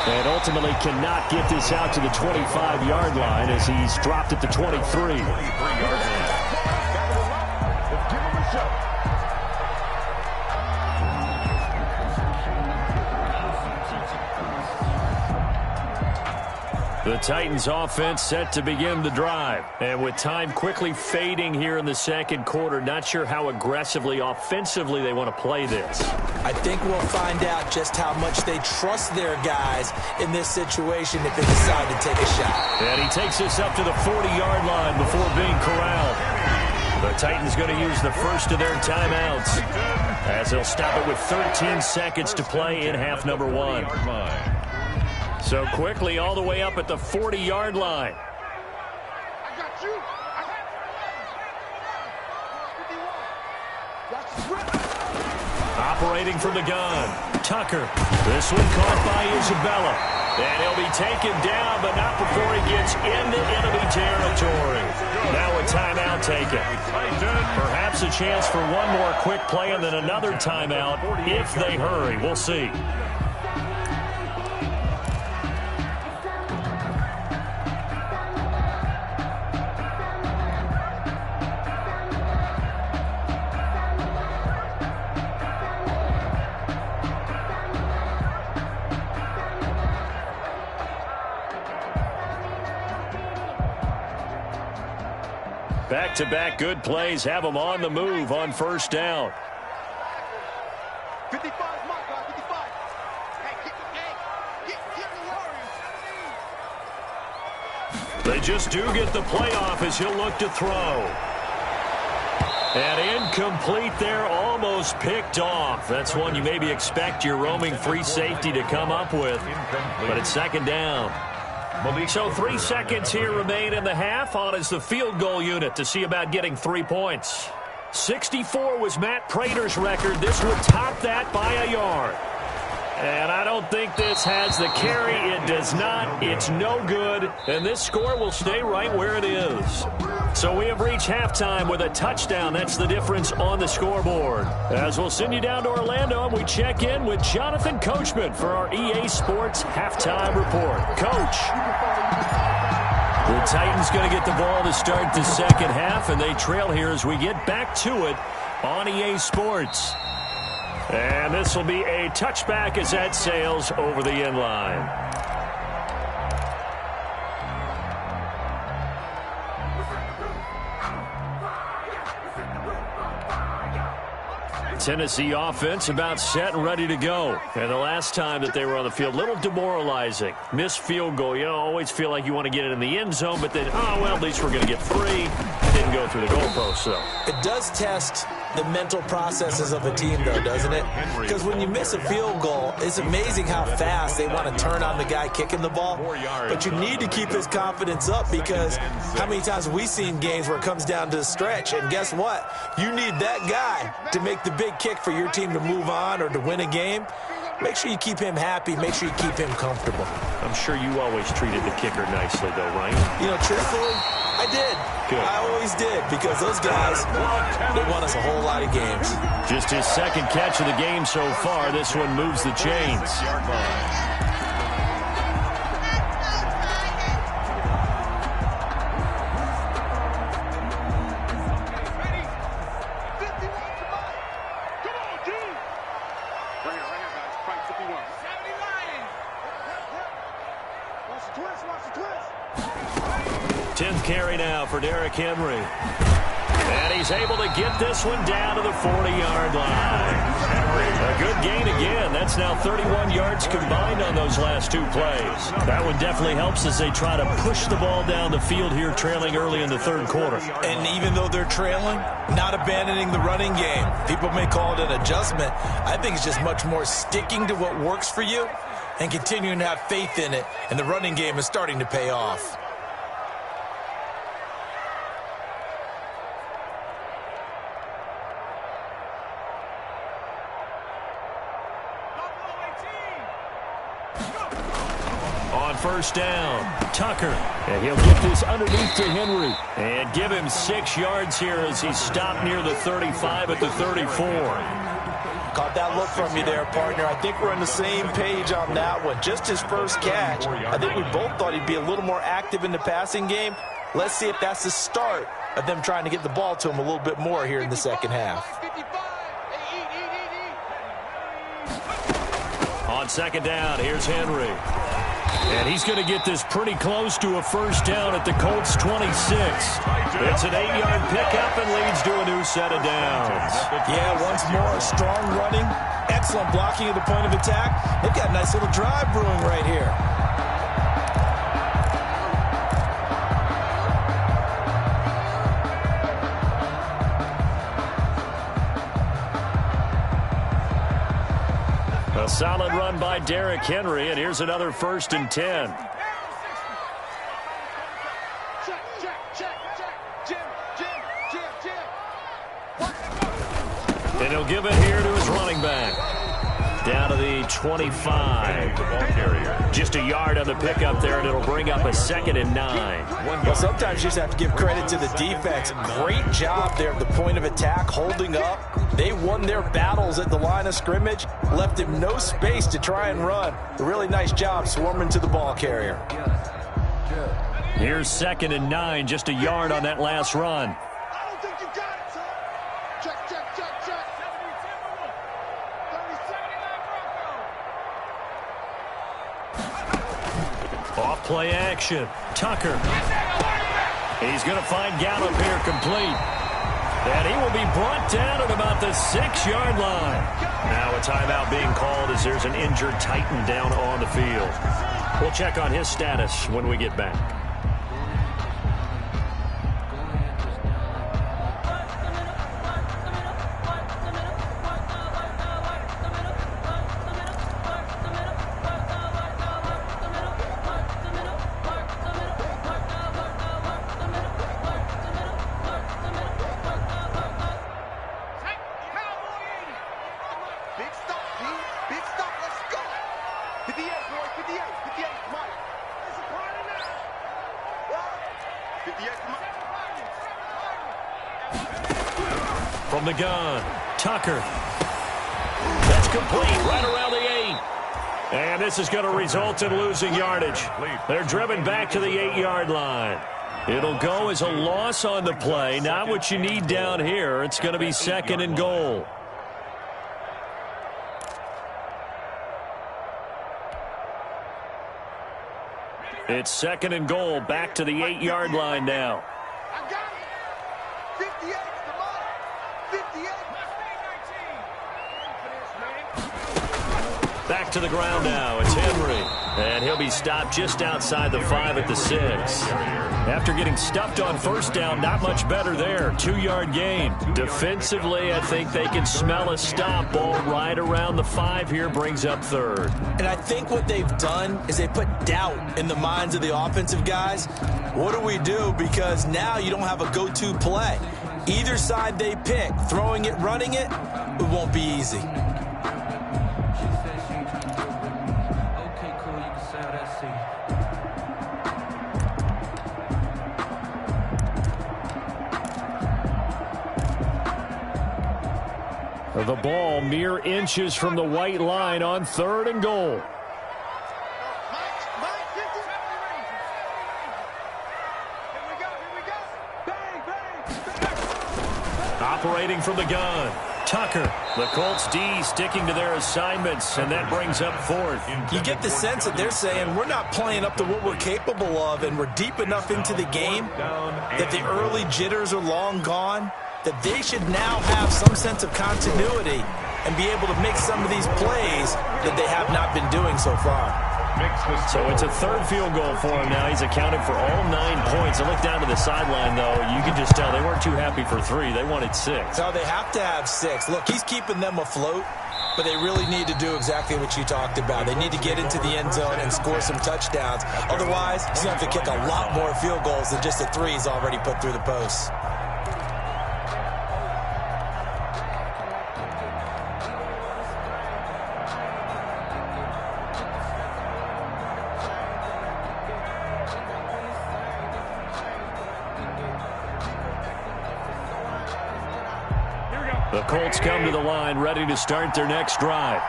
And ultimately cannot get this out to the 25-yard line as he's dropped at the 23. The Titans offense set to begin the drive. And with time quickly fading here in the second quarter, not sure how aggressively, offensively they want to play this. I think we'll find out just how much they trust their guys in this situation if they decide to take a shot. And he takes this up to the 40-yard line before being corralled. The Titans going to use the first of their timeouts as they'll stop it with 13 seconds to play in half number 1. So quickly all the way up at the 40-yard line. I got you. Operating from the gun. Tucker. This one caught by Isabella. And he'll be taken down, but not before he gets into enemy territory. Now a timeout taken. Perhaps a chance for one more quick play and then another timeout if they hurry. We'll see. Back-to-back good plays have them on the move on first down. 55, my God, 55. Hey, get the Warriors. They just do get the playoff as he'll look to throw. And incomplete there, almost picked off. That's one you maybe expect your roaming free safety to come up with. But it's second down. So 3 seconds here remain in the half. On is the field goal unit to see about getting 3 points. 64 was Matt Prater's record. This would top that by a yard. And I don't think this has the carry. It does not. It's no good. And this score will stay right where it is. So we have reached halftime with a touchdown. That's the difference on the scoreboard. As we'll send you down to Orlando, and we check in with Jonathan Coachman for our EA Sports Halftime Report. Coach. The Titans going to get the ball to start the second half, and they trail here as we get back to it on EA Sports. And this will be a touchback as that sails over the end line. Tennessee offense about set and ready to go. And the last time that they were on the field, a little demoralizing. Missed field goal. You always feel like you want to get it in the end zone, but then, oh, well, at least we're going to get 3. Didn't go through the goalpost, so. It does test the mental processes of a team, though, doesn't it? Because when you miss a field goal, it's amazing how fast they want to turn on the guy kicking the ball. But you need to keep his confidence up, because how many times have we seen games where it comes down to the stretch, and guess what? You need that guy to make the big kick for your team to move on or to win a game. make sure you keep him happy. Make sure you keep him comfortable. I'm sure you always treated the kicker nicely, though, right? You know, truthfully, I did. Good. I always did, because those guys, they won us a whole lot of games. Just his second catch of the game so far. This one moves the chains. Carry now for Derrick Henry. And he's able to get this one down to the 40-yard line. A good gain again. That's now 31 yards combined on those last two plays. That one definitely helps as they try to push the ball down the field here, trailing early in the third quarter. And even though they're trailing, not abandoning the running game. People may call it an adjustment. I think it's just much more sticking to what works for you and continuing to have faith in it. And the running game is starting to pay off. First down, Tucker, and he'll get this underneath to Henry and give him 6 yards here as he's stopped near the 35 at the 34. Caught that look from you there, partner. I think we're on the same page on that one. Just his first catch. I think we both thought he'd be a little more active in the passing game. Let's see if that's the start of them trying to get the ball to him a little bit more here in the second half. On second down, here's Henry. And he's going to get this pretty close to a first down at the Colts 26. It's an 8-yard pickup and leads to a new set of downs. Yeah, once more, strong running, excellent blocking at the point of attack. They've got a nice little drive brewing right here. A solid run by Derrick Henry, and here's another 1st and 10. And he'll give it here to his running back. Down to the 25. Just a yard on the pickup there, and it'll bring up a 2nd and 9. Well, sometimes you just have to give credit to the defense. Great job there at the point of attack, holding up. They won their battles at the line of scrimmage, left him no space to try and run. A really nice job swarming to the ball carrier. Here's 2nd and 9, just a yard on that last run. Off play action. Tucker. He's going to find Gallup here complete. And he will be brought down at about the 6-yard line. Now a timeout being called as there's an injured Titan down on the field. We'll check on his status when we get back. From the gun, Tucker. That's complete right around the 8. And this is going to result in losing yardage. They're driven back to the 8-yard line. It'll go as a loss on the play. Not what you need down here. It's going to be 2nd and goal. It's 2nd and goal, back to the 8-yard line now. I got it. 58 to the ball. 58. Back to the ground now. It's Henry. And he'll be stopped just outside the 5 at the 6. After getting stuffed on first down, not much better there. 2-yard gain. Defensively, I think they can smell a stop. Ball right around the 5 here, brings up 3rd. And I think what they've done is they put doubt in the minds of the offensive guys. What do we do? Because now you don't have a go-to play. Either side they pick, throwing it, running it, it won't be easy. The ball mere inches from the white line on 3rd and goal. Operating from the gun, Tucker. The Colts D sticking to their assignments, and that brings up 4th. You get the sense that they're saying we're not playing up to what we're capable of, and we're deep enough into the game that the early jitters are long gone, that they should now have some sense of continuity and be able to make some of these plays that they have not been doing so far. So it's a 3rd field goal for him now. He's accounted for all 9 points. I look down to the sideline, though. You can just tell they weren't too happy for 3. They wanted 6. No, they have to have 6. Look, he's keeping them afloat, but they really need to do exactly what you talked about. They need to get into the end zone and score some touchdowns. Otherwise, he's going to have to kick a lot more field goals than just the 3 he's already put through the posts. The Colts come to the line, ready to start their next drive.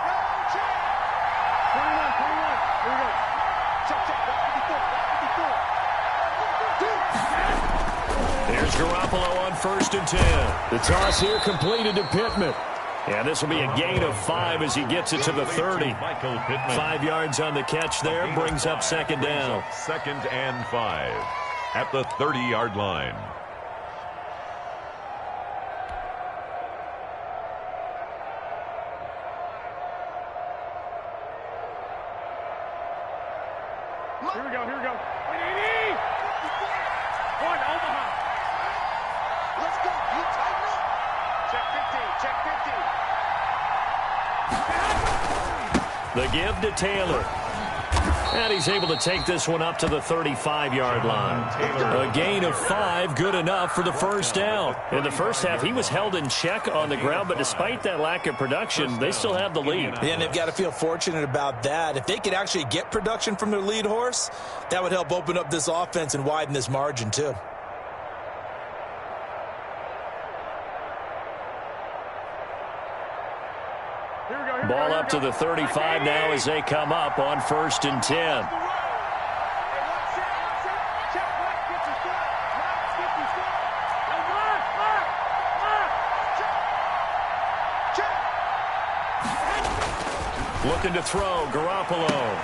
Here's Garoppolo on 1st and 10. The toss here completed to Pittman. And this will be a gain of 5 as he gets it to the 30. 5 yards on the catch there, brings up 2nd down. 2nd and 5 at the 30-yard line. Here we go. 180! One, Omaha. Let's go. You tighten up. Check 15. The give to Taylor. And he's able to take this one up to the 35-yard line. A gain of 5, good enough for the 1st down. In the first half, he was held in check on the ground, but despite that lack of production, they still have the lead. Yeah, and they've got to feel fortunate about that. If they could actually get production from their lead horse, that would help open up this offense and widen this margin, too. Ball up to the 35 now as they come up on 1st and 10. Looking to throw, Garoppolo.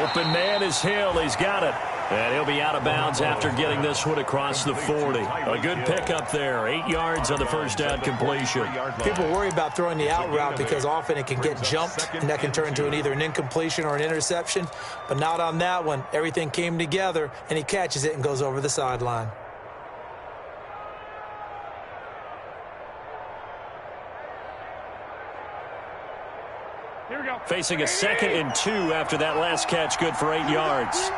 Open man is Hill. He's got it. And he'll be out of bounds after getting this one across the 40. A good pickup there. 8 yards on the 1st down completion. People worry about throwing the out route because often it can get jumped, and that can turn into either an incompletion or an interception. But not on that one. Everything came together, and he catches it and goes over the sideline. Here we go. Facing a 2nd and 2 after that last catch, good for 8 yards. 13.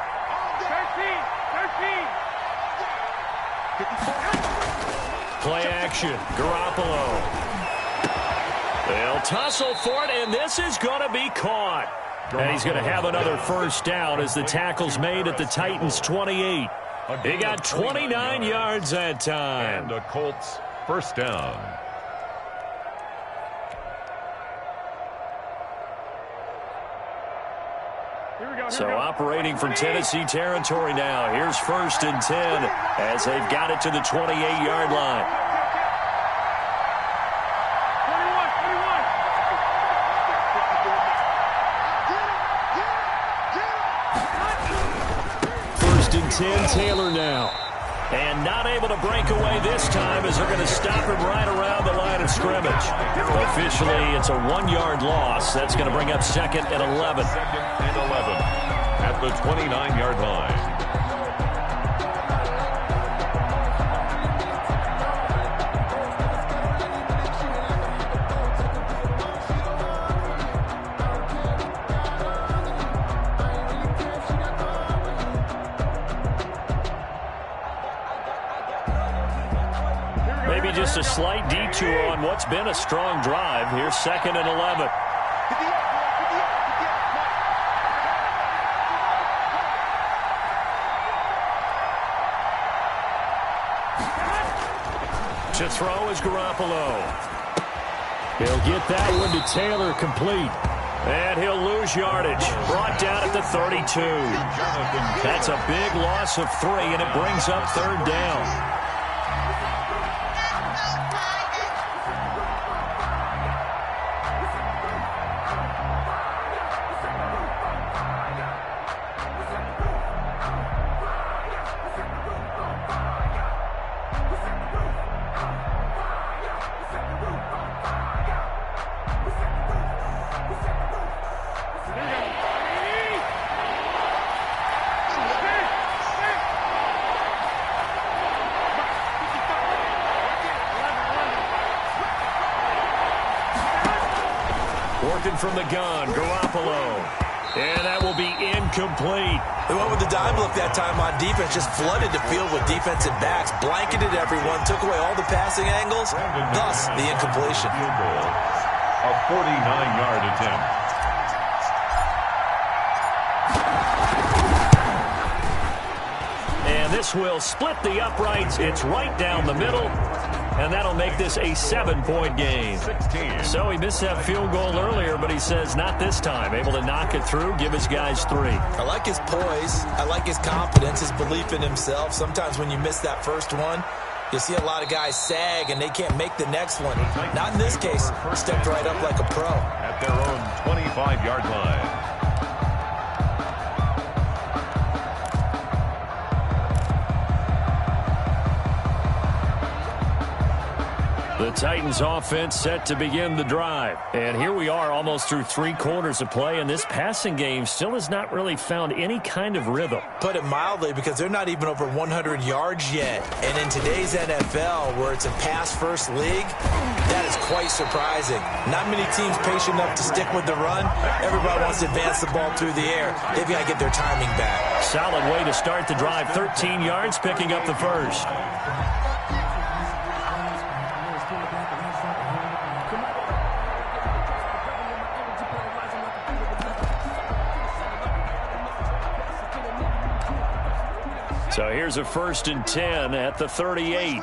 Play action, Garoppolo. They'll tussle for it, and this is going to be caught. And he's going to have another 1st down as the tackle's made at the Titans' 28. He got 29 yards that time. And the Colts 1st down. So operating from Tennessee territory now. Here's 1st and 10 as they've got it to the 28-yard line. 1st and 10, Taylor now. And not able to break away this time as they're going to stop him right around the line of scrimmage. Officially, it's a 1-yard loss. That's going to bring up 2nd and 11. 2nd and 11 at the 29-yard line. Maybe just a slight detour on what's been a strong drive. Here's 2nd and 11. To throw is Garoppolo. He'll get that one to Taylor, complete. And he'll lose yardage. Brought down at the 32. That's a big loss of 3, and it brings up third down. Working from the gun, Garoppolo. And that will be incomplete. They went with the dime look that time on defense, just flooded the field with defensive backs, blanketed everyone, took away all the passing angles, thus the incompletion. A 49-yard attempt. And this will split the uprights. It's right down the middle. And that'll make this a 7-point game. 16. So he missed that field goal earlier, but he says not this time. Able to knock it through, give his guys 3. I like his poise. I like his confidence, his belief in himself. Sometimes when you miss that first one, you see a lot of guys sag and they can't make the next one. Not in this case. Stepped right up like a pro. At their own 25-yard line. The Titans offense set to begin the drive. And here we are almost through 3 quarters of play, and this passing game still has not really found any kind of rhythm. Put it mildly, because they're not even over 100 yards yet. And in today's NFL, where it's a pass-first league, that is quite surprising. Not many teams patient enough to stick with the run. Everybody wants to advance the ball through the air. They've got to get their timing back. Solid way to start the drive. 13 yards, picking up the first. So here's a 1st and 10 at the 38.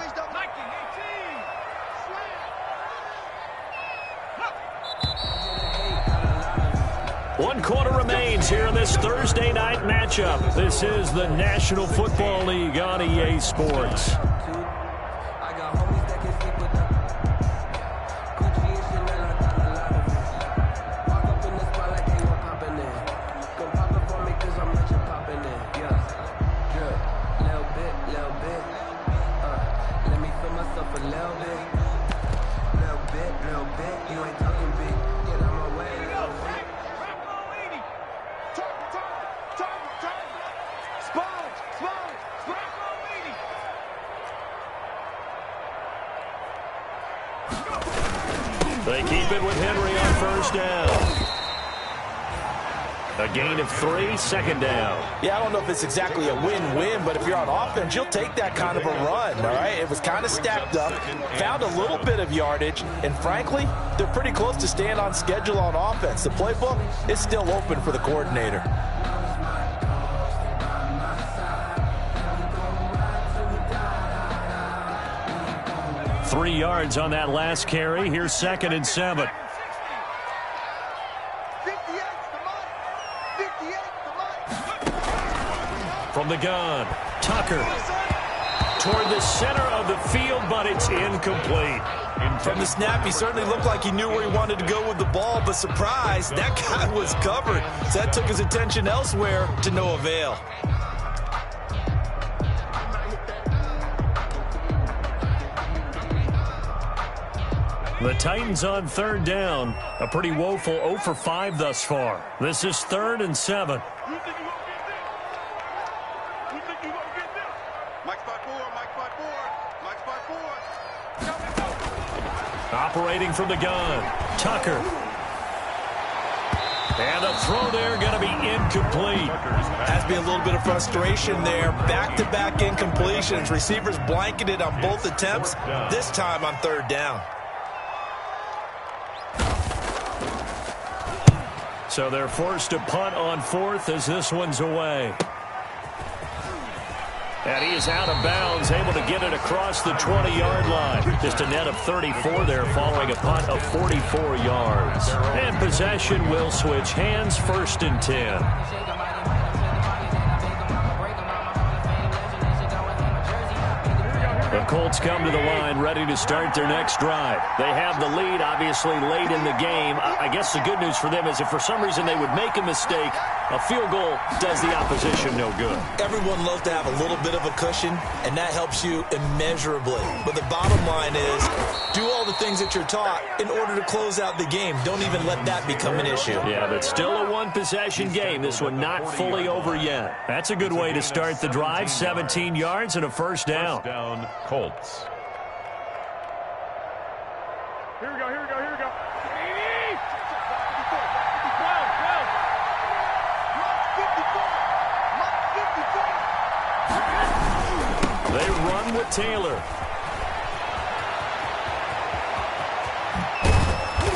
One quarter remains here in this Thursday night matchup. This is the National Football League on EA Sports. They keep it with Henry on 1st down. A gain of 3, 2nd down. Yeah, I don't know if it's exactly a win-win, but if you're on offense, you'll take that kind of a run, all right? It was kind of stacked up, found a little bit of yardage, and frankly, they're pretty close to staying on schedule on offense. The playbook is still open for the coordinator. Three yards on that last carry. Here's 2nd and 7. From the gun, Tucker toward the center of the field, but it's incomplete. From the snap, he certainly looked like he knew where he wanted to go with the ball, but surprise, that guy was covered. So that took his attention elsewhere to no avail. The Titans on 3rd down. A pretty woeful 0 for 5 thus far. This is 3rd and 7. Operating from the gun, Tucker. And a throw there going to be incomplete. Has to be a little bit of frustration there. Back-to-back incompletions. Receivers blanketed on both attempts, this time on 3rd down. So they're forced to punt on 4th as this one's away. And he is out of bounds, able to get it across the 20-yard line. Just a net of 34 there following a punt of 44 yards. And possession will switch hands, 1st and 10. The Colts come to the line ready to start their next drive. They have the lead, obviously, late in the game. I guess the good news for them is if for some reason they would make a mistake, a field goal does the opposition no good. Everyone loves to have a little bit of a cushion, and that helps you immeasurably. But the bottom line is do all the things that you're taught in order to close out the game. Don't even let that become an issue. Yeah, but still a one-possession game. This one not fully over yet. That's a good way to start the drive. 17 yards and a 1st down. Colts. Here we go, here we go, here we go. They run with Taylor.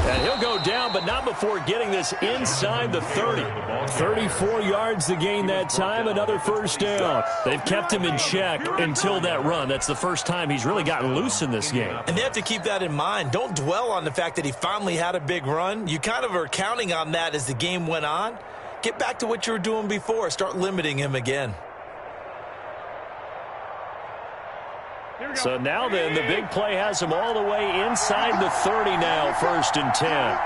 And he'll go down, but not before getting this inside the 30. 34 yards to gain that time, another 1st down. They've kept him in check until that run. That's the first time he's really gotten loose in this game. And they have to keep that in mind. Don't dwell on the fact that he finally had a big run. You kind of are counting on that as the game went on. Get back to what you were doing before. Start limiting him again. So now then, the big play has him all the way inside the 30 now, 1st and 10.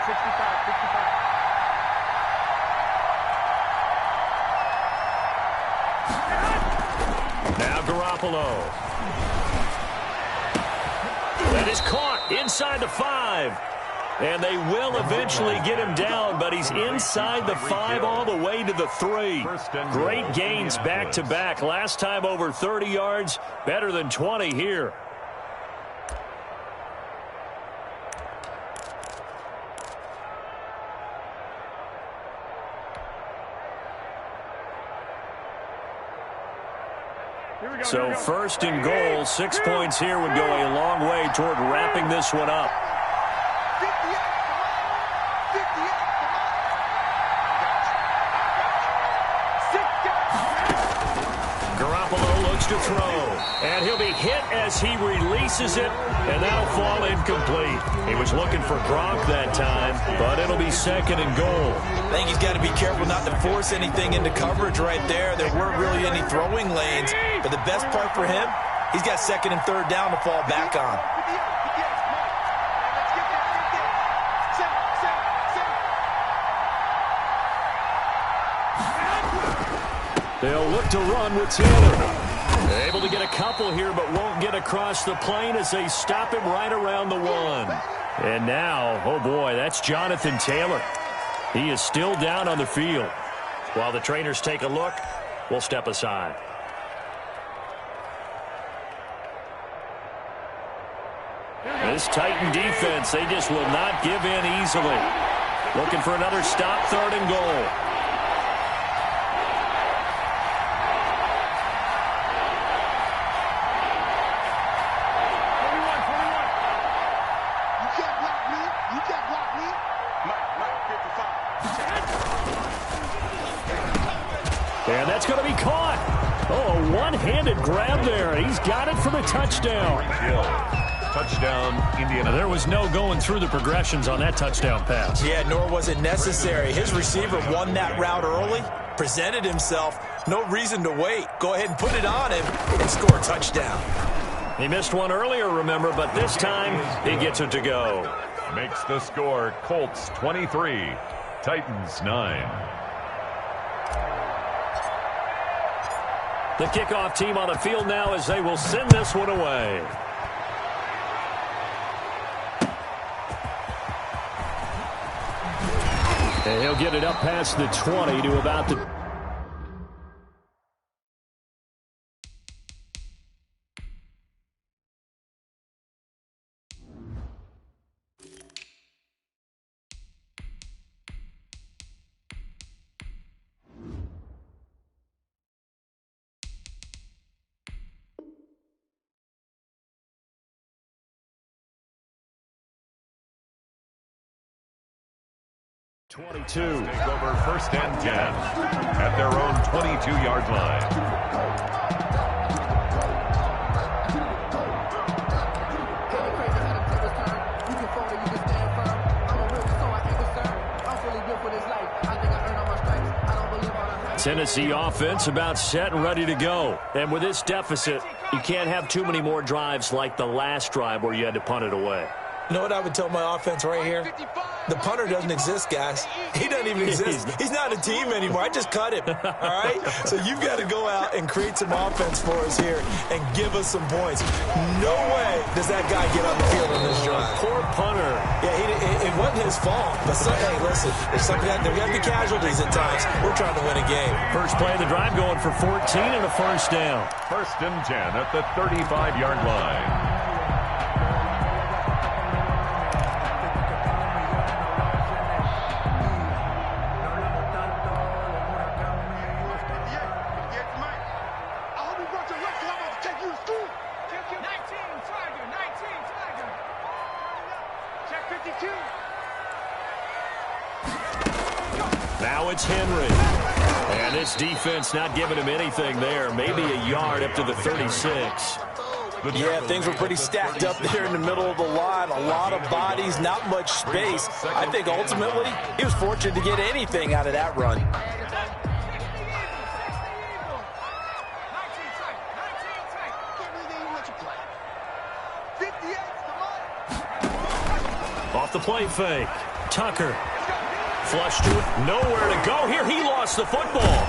65, 65. Now Garoppolo. That is caught inside the 5. And they will eventually get him down, but he's inside the 5 all the way to the 3. Great gains back-to-back. Last time over 30 yards, better than 20 here. So 1st and goal, 6 points here would go a long way toward wrapping this one up. To throw, and he'll be hit as he releases it, and that'll fall incomplete. He was looking for Gronk that time, but it'll be 2nd and goal. I think he's got to be careful not to force anything into coverage right there. There weren't really any throwing lanes, but the best part for him, he's got 2nd and 3rd down to fall back on. They'll look to run with Taylor. Able to get a couple here, but won't get across the plane as they stop him right around the 1. And now, oh boy, that's Jonathan Taylor. He is still down on the field. While the trainers take a look, we'll step aside. This Titan defense, they just will not give in easily. Looking for another stop, 3rd and goal. And that's going to be caught. Oh, a one-handed grab there. He's got it for the touchdown. Touchdown, Indiana. There was no going through the progressions on that touchdown pass. Yeah, nor was it necessary. His receiver won that route early, presented himself. No reason to wait. Go ahead and put it on him and score a touchdown. He missed one earlier, remember, but this time he gets it to go. Makes the score Colts 23, Titans 9. The kickoff team on the field now as they will send this one away. And he'll get it up past the 20 to about the 22. Take over first and 10 at their own 22-yard line. Tennessee offense about set and ready to go. And with this deficit, you can't have too many more drives like the last drive where you had to punt it away. You know what I would tell my offense right here? The punter doesn't exist, guys. He doesn't even exist. He's not a team anymore. I just cut him, all right? So you've got to go out and create some offense for us here and give us some points. No way does that guy get on the field on this drive. Poor punter. Yeah, it wasn't his fault. But, hey, listen, there's got to be casualties at times. We're trying to win a game. First play of the drive going for 14 and a first down. First and 10 at the 35-yard line. Now it's Henry. And this defense not giving him anything there. Maybe a yard up to the 36. Yeah, things were pretty stacked up there in the middle of the line. A lot of bodies, not much space. I think ultimately he was fortunate to get anything out of that run. Off the play fake. Tucker. Flush to it. Nowhere to go here. He lost the football.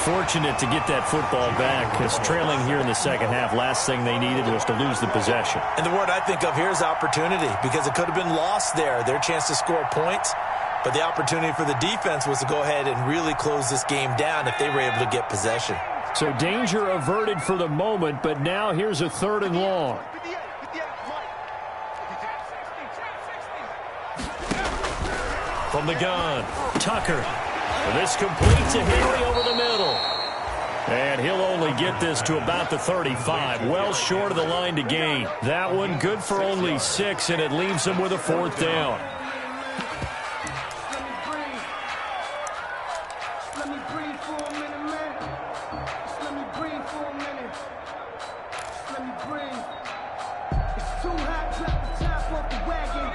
Fortunate to get that football back, because trailing here in the second half, last thing they needed was to lose the possession. And the word I think of here is opportunity, because it could have been lost there, their chance to score points. But the opportunity for the defense was to go ahead and really close this game down if they were able to get possession. So danger averted for the moment, but now here's a 3rd and long. From the gun, Tucker. This complete to Henry over the middle. And he'll only get this to about the 35. Well short of the line to gain. That one good for only 6, and it leaves him with a 4th down.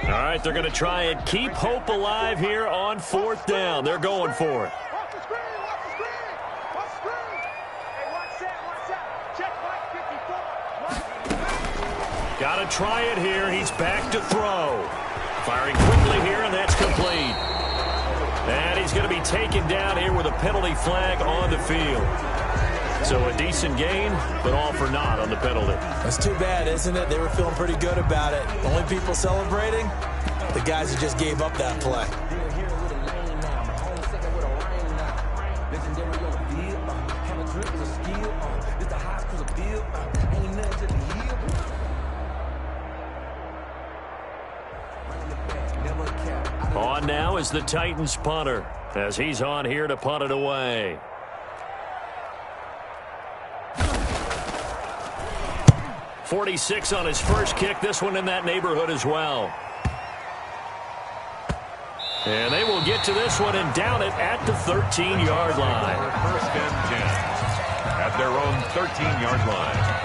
All right, they're going to try and keep hope alive here on 4th down. They're going for it. Got to try it here. He's back to throw. Firing quickly here, and that's complete. And he's going to be taken down here with a penalty flag on the field. So a decent gain, but all for naught on the penalty. That's too bad, isn't it? They were feeling pretty good about it. Only people celebrating, the guys who just gave up that play. On now is the Titans punter, as he's on here to punt it away. .46 on his first kick. This one in that neighborhood as well. And they will get to this one and down it at the 13-yard line. First and 10 at their own 13-yard line.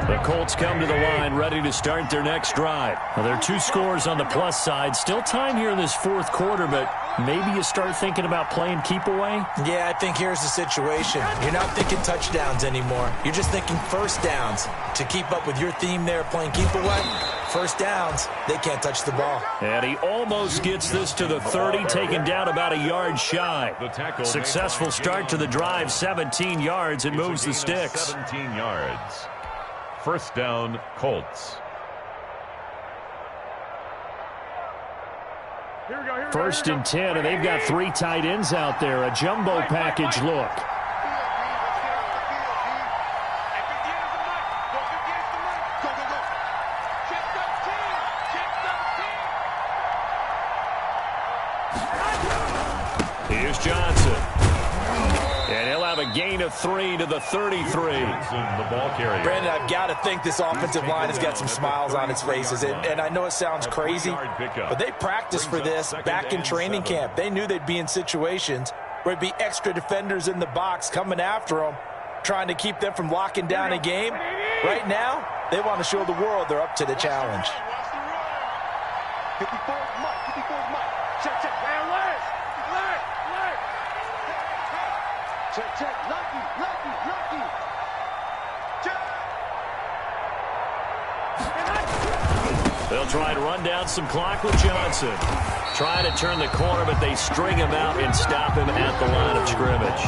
The Colts come to the line ready to start their next drive. Well, there are 2 scores on the plus side. Still time here in this 4th quarter, but maybe you start thinking about playing keep away? Yeah, I think here's the situation. You're not thinking touchdowns anymore. You're just thinking first downs. To keep up with your theme there, playing keep away, first downs, they can't touch the ball. And he almost gets this to the 30, taken down about a yard shy. Successful start to the drive, 17 yards, and moves the sticks. 17 yards. First down, Colts. First and 10, and they've got 3 tight ends out there. A jumbo package look. Here's Johnson. And he'll have a gain of 3 to the 33. The ball carrier. Brandon, I've got to think this offensive line has got some smiles on its faces. And I know it sounds crazy, but they practiced for this back in training camp. They knew they'd be in situations where it'd be extra defenders in the box coming after them, trying to keep them from locking down a game. Right now, they want to show the world they're up to the challenge. 54 Mike, 54 Mike. Check, check. Left. Check, check. Lucky. Check. They'll try and run down some clock with Johnson. Trying to turn the corner, but they string him out and stop him at the line of scrimmage.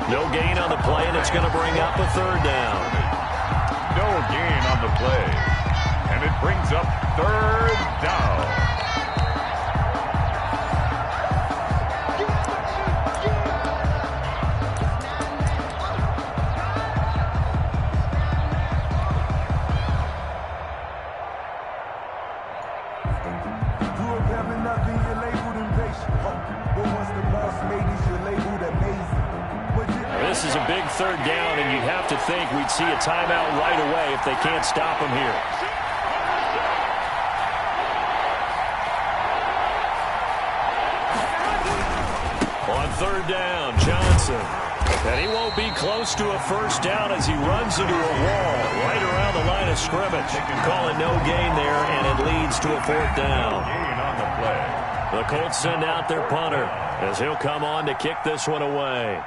No gain on the play, and it's going to bring up a 3rd down. No gain on the play. And it brings up 3rd down. This is a big 3rd down, and you'd have to think we'd see a timeout right away if they can't stop him here. On 3rd down, Johnson. And he won't be close to a 1st down as he runs into a wall right around the line of scrimmage. Call it no gain there, and it leads to a 4th down. Gain on the play. The Colts send out their punter as he'll come on to kick this one away.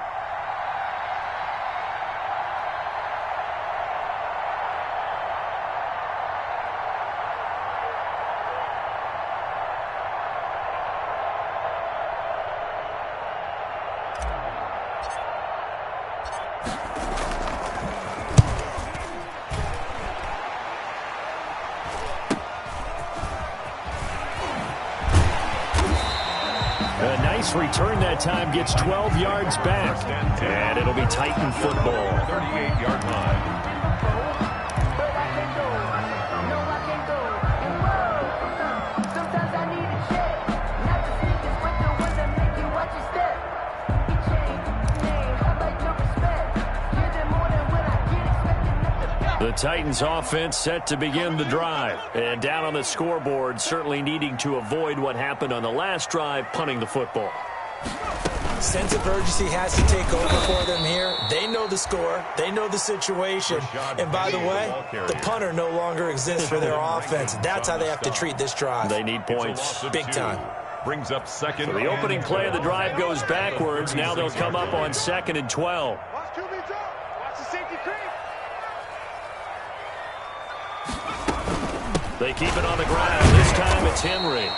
A nice return that time, gets 12 yards back, and it'll be Titan football. 38-yard line. The Titans offense set to begin the drive. And down on the scoreboard, certainly needing to avoid what happened on the last drive, punting the football. Sense of urgency has to take over for them here. They know the score. They know the situation. And by the way, the punter no longer exists for their offense. That's how they have to treat this drive. They need points. Big time. Brings up 2nd. So the opening play of the drive goes backwards. Now they'll come up on 2nd and 12. Watch QB drop. Watch the safety creep. They keep it on the ground. This time it's Henry.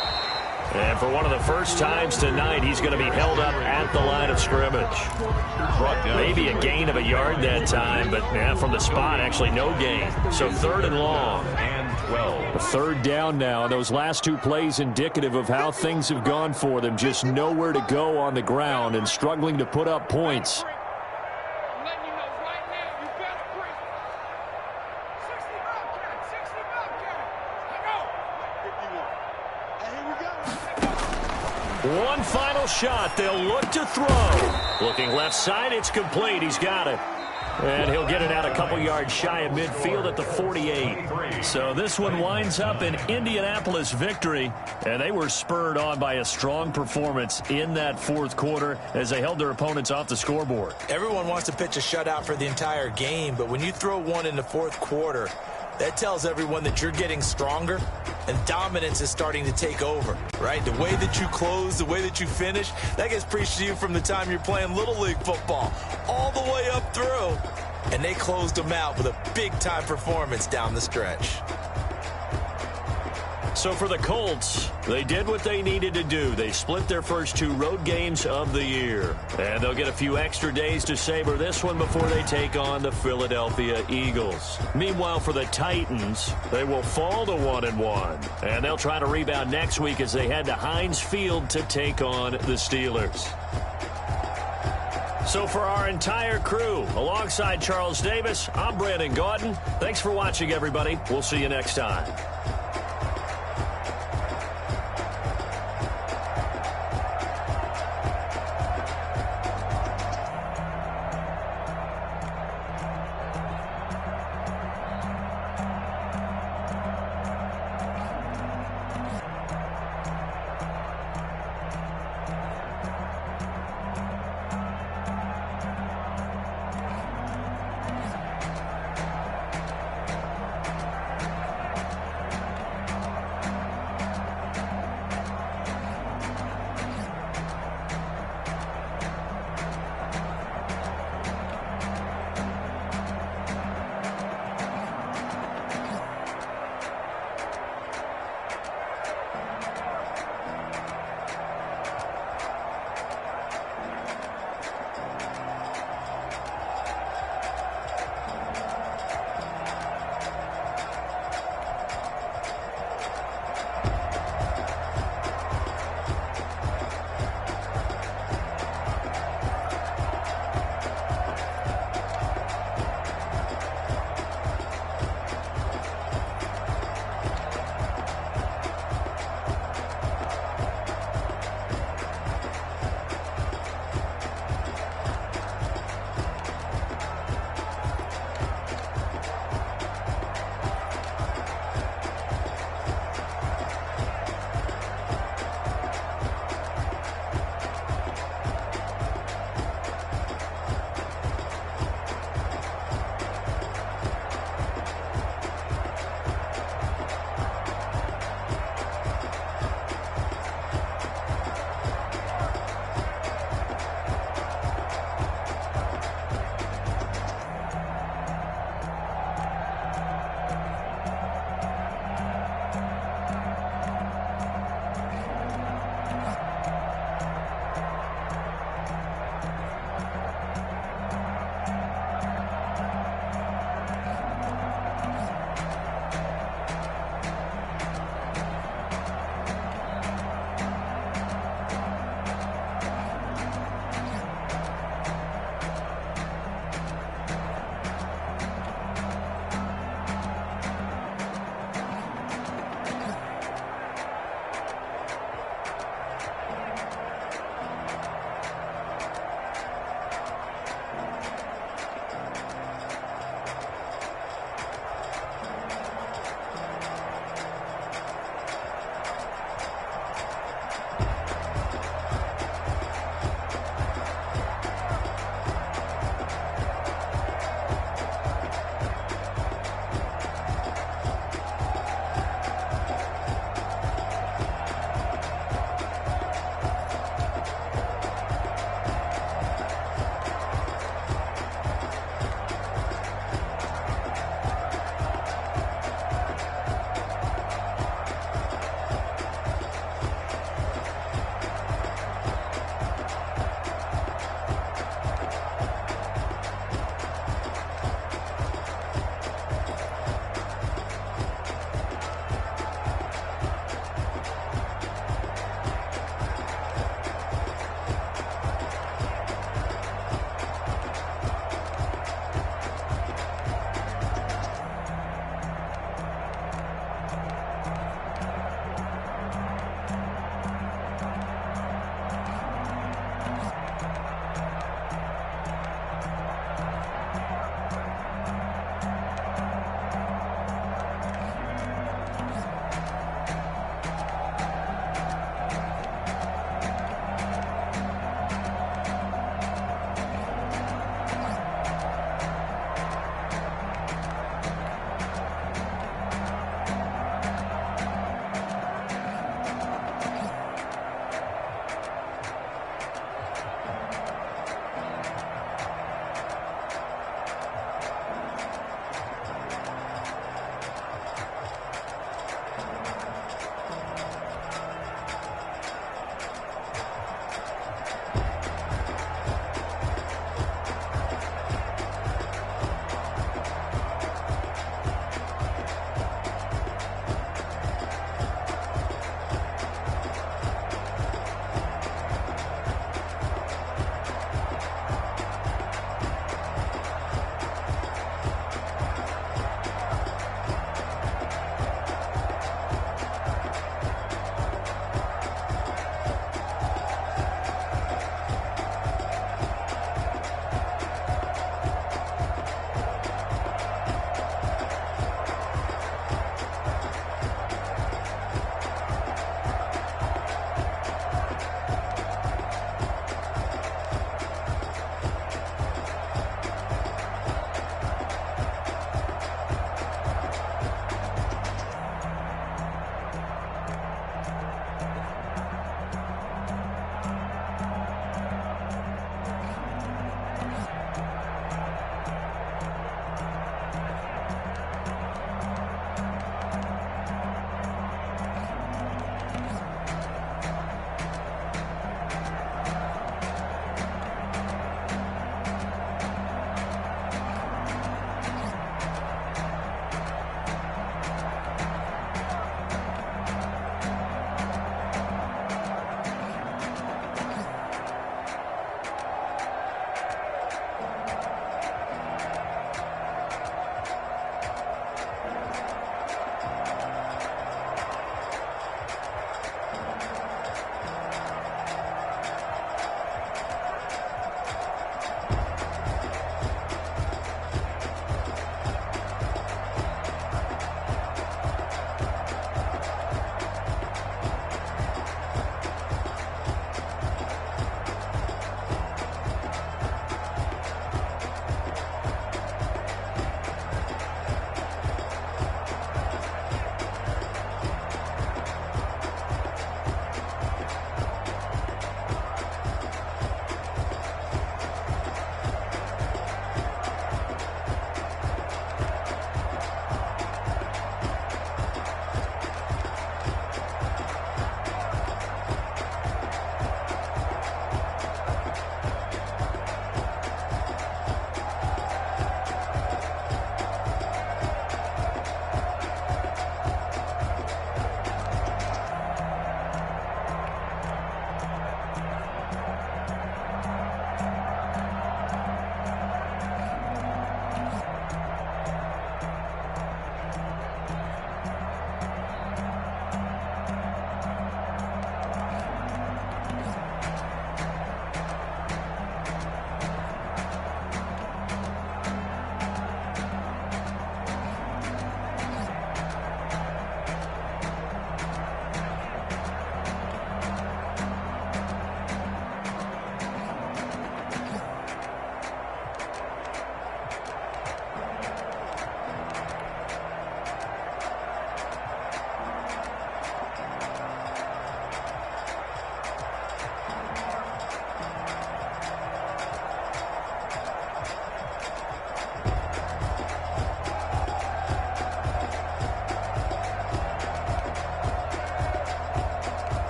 And for one of the first times tonight, he's going to be held up at the line of scrimmage. Maybe a gain of a yard that time, but from the spot, actually no gain. So 3rd and long. And 12. A 3rd down now. Those last 2 plays indicative of how things have gone for them. Just nowhere to go on the ground and struggling to put up points. One final shot. They'll look to throw. Looking left side. It's complete. He's got it. And he'll get it out a couple yards shy of midfield at the 48. So this one winds up an Indianapolis victory. And they were spurred on by a strong performance in that 4th quarter as they held their opponents off the scoreboard. Everyone wants to pitch a shutout for the entire game, but when you throw one in the 4th quarter, that tells everyone that you're getting stronger and dominance is starting to take over, right? The way that you close, the way that you finish, that gets preached to you from the time you're playing Little League football all the way up through. And they closed them out with a big-time performance down the stretch. So for the Colts, they did what they needed to do. They split their first 2 road games of the year. And they'll get a few extra days to savor this one before they take on the Philadelphia Eagles. Meanwhile, for the Titans, they will fall to 1-1. And they'll try to rebound next week as they head to Heinz Field to take on the Steelers. So for our entire crew, alongside Charles Davis, I'm Brandon Gaudin. Thanks for watching, everybody. We'll see you next time.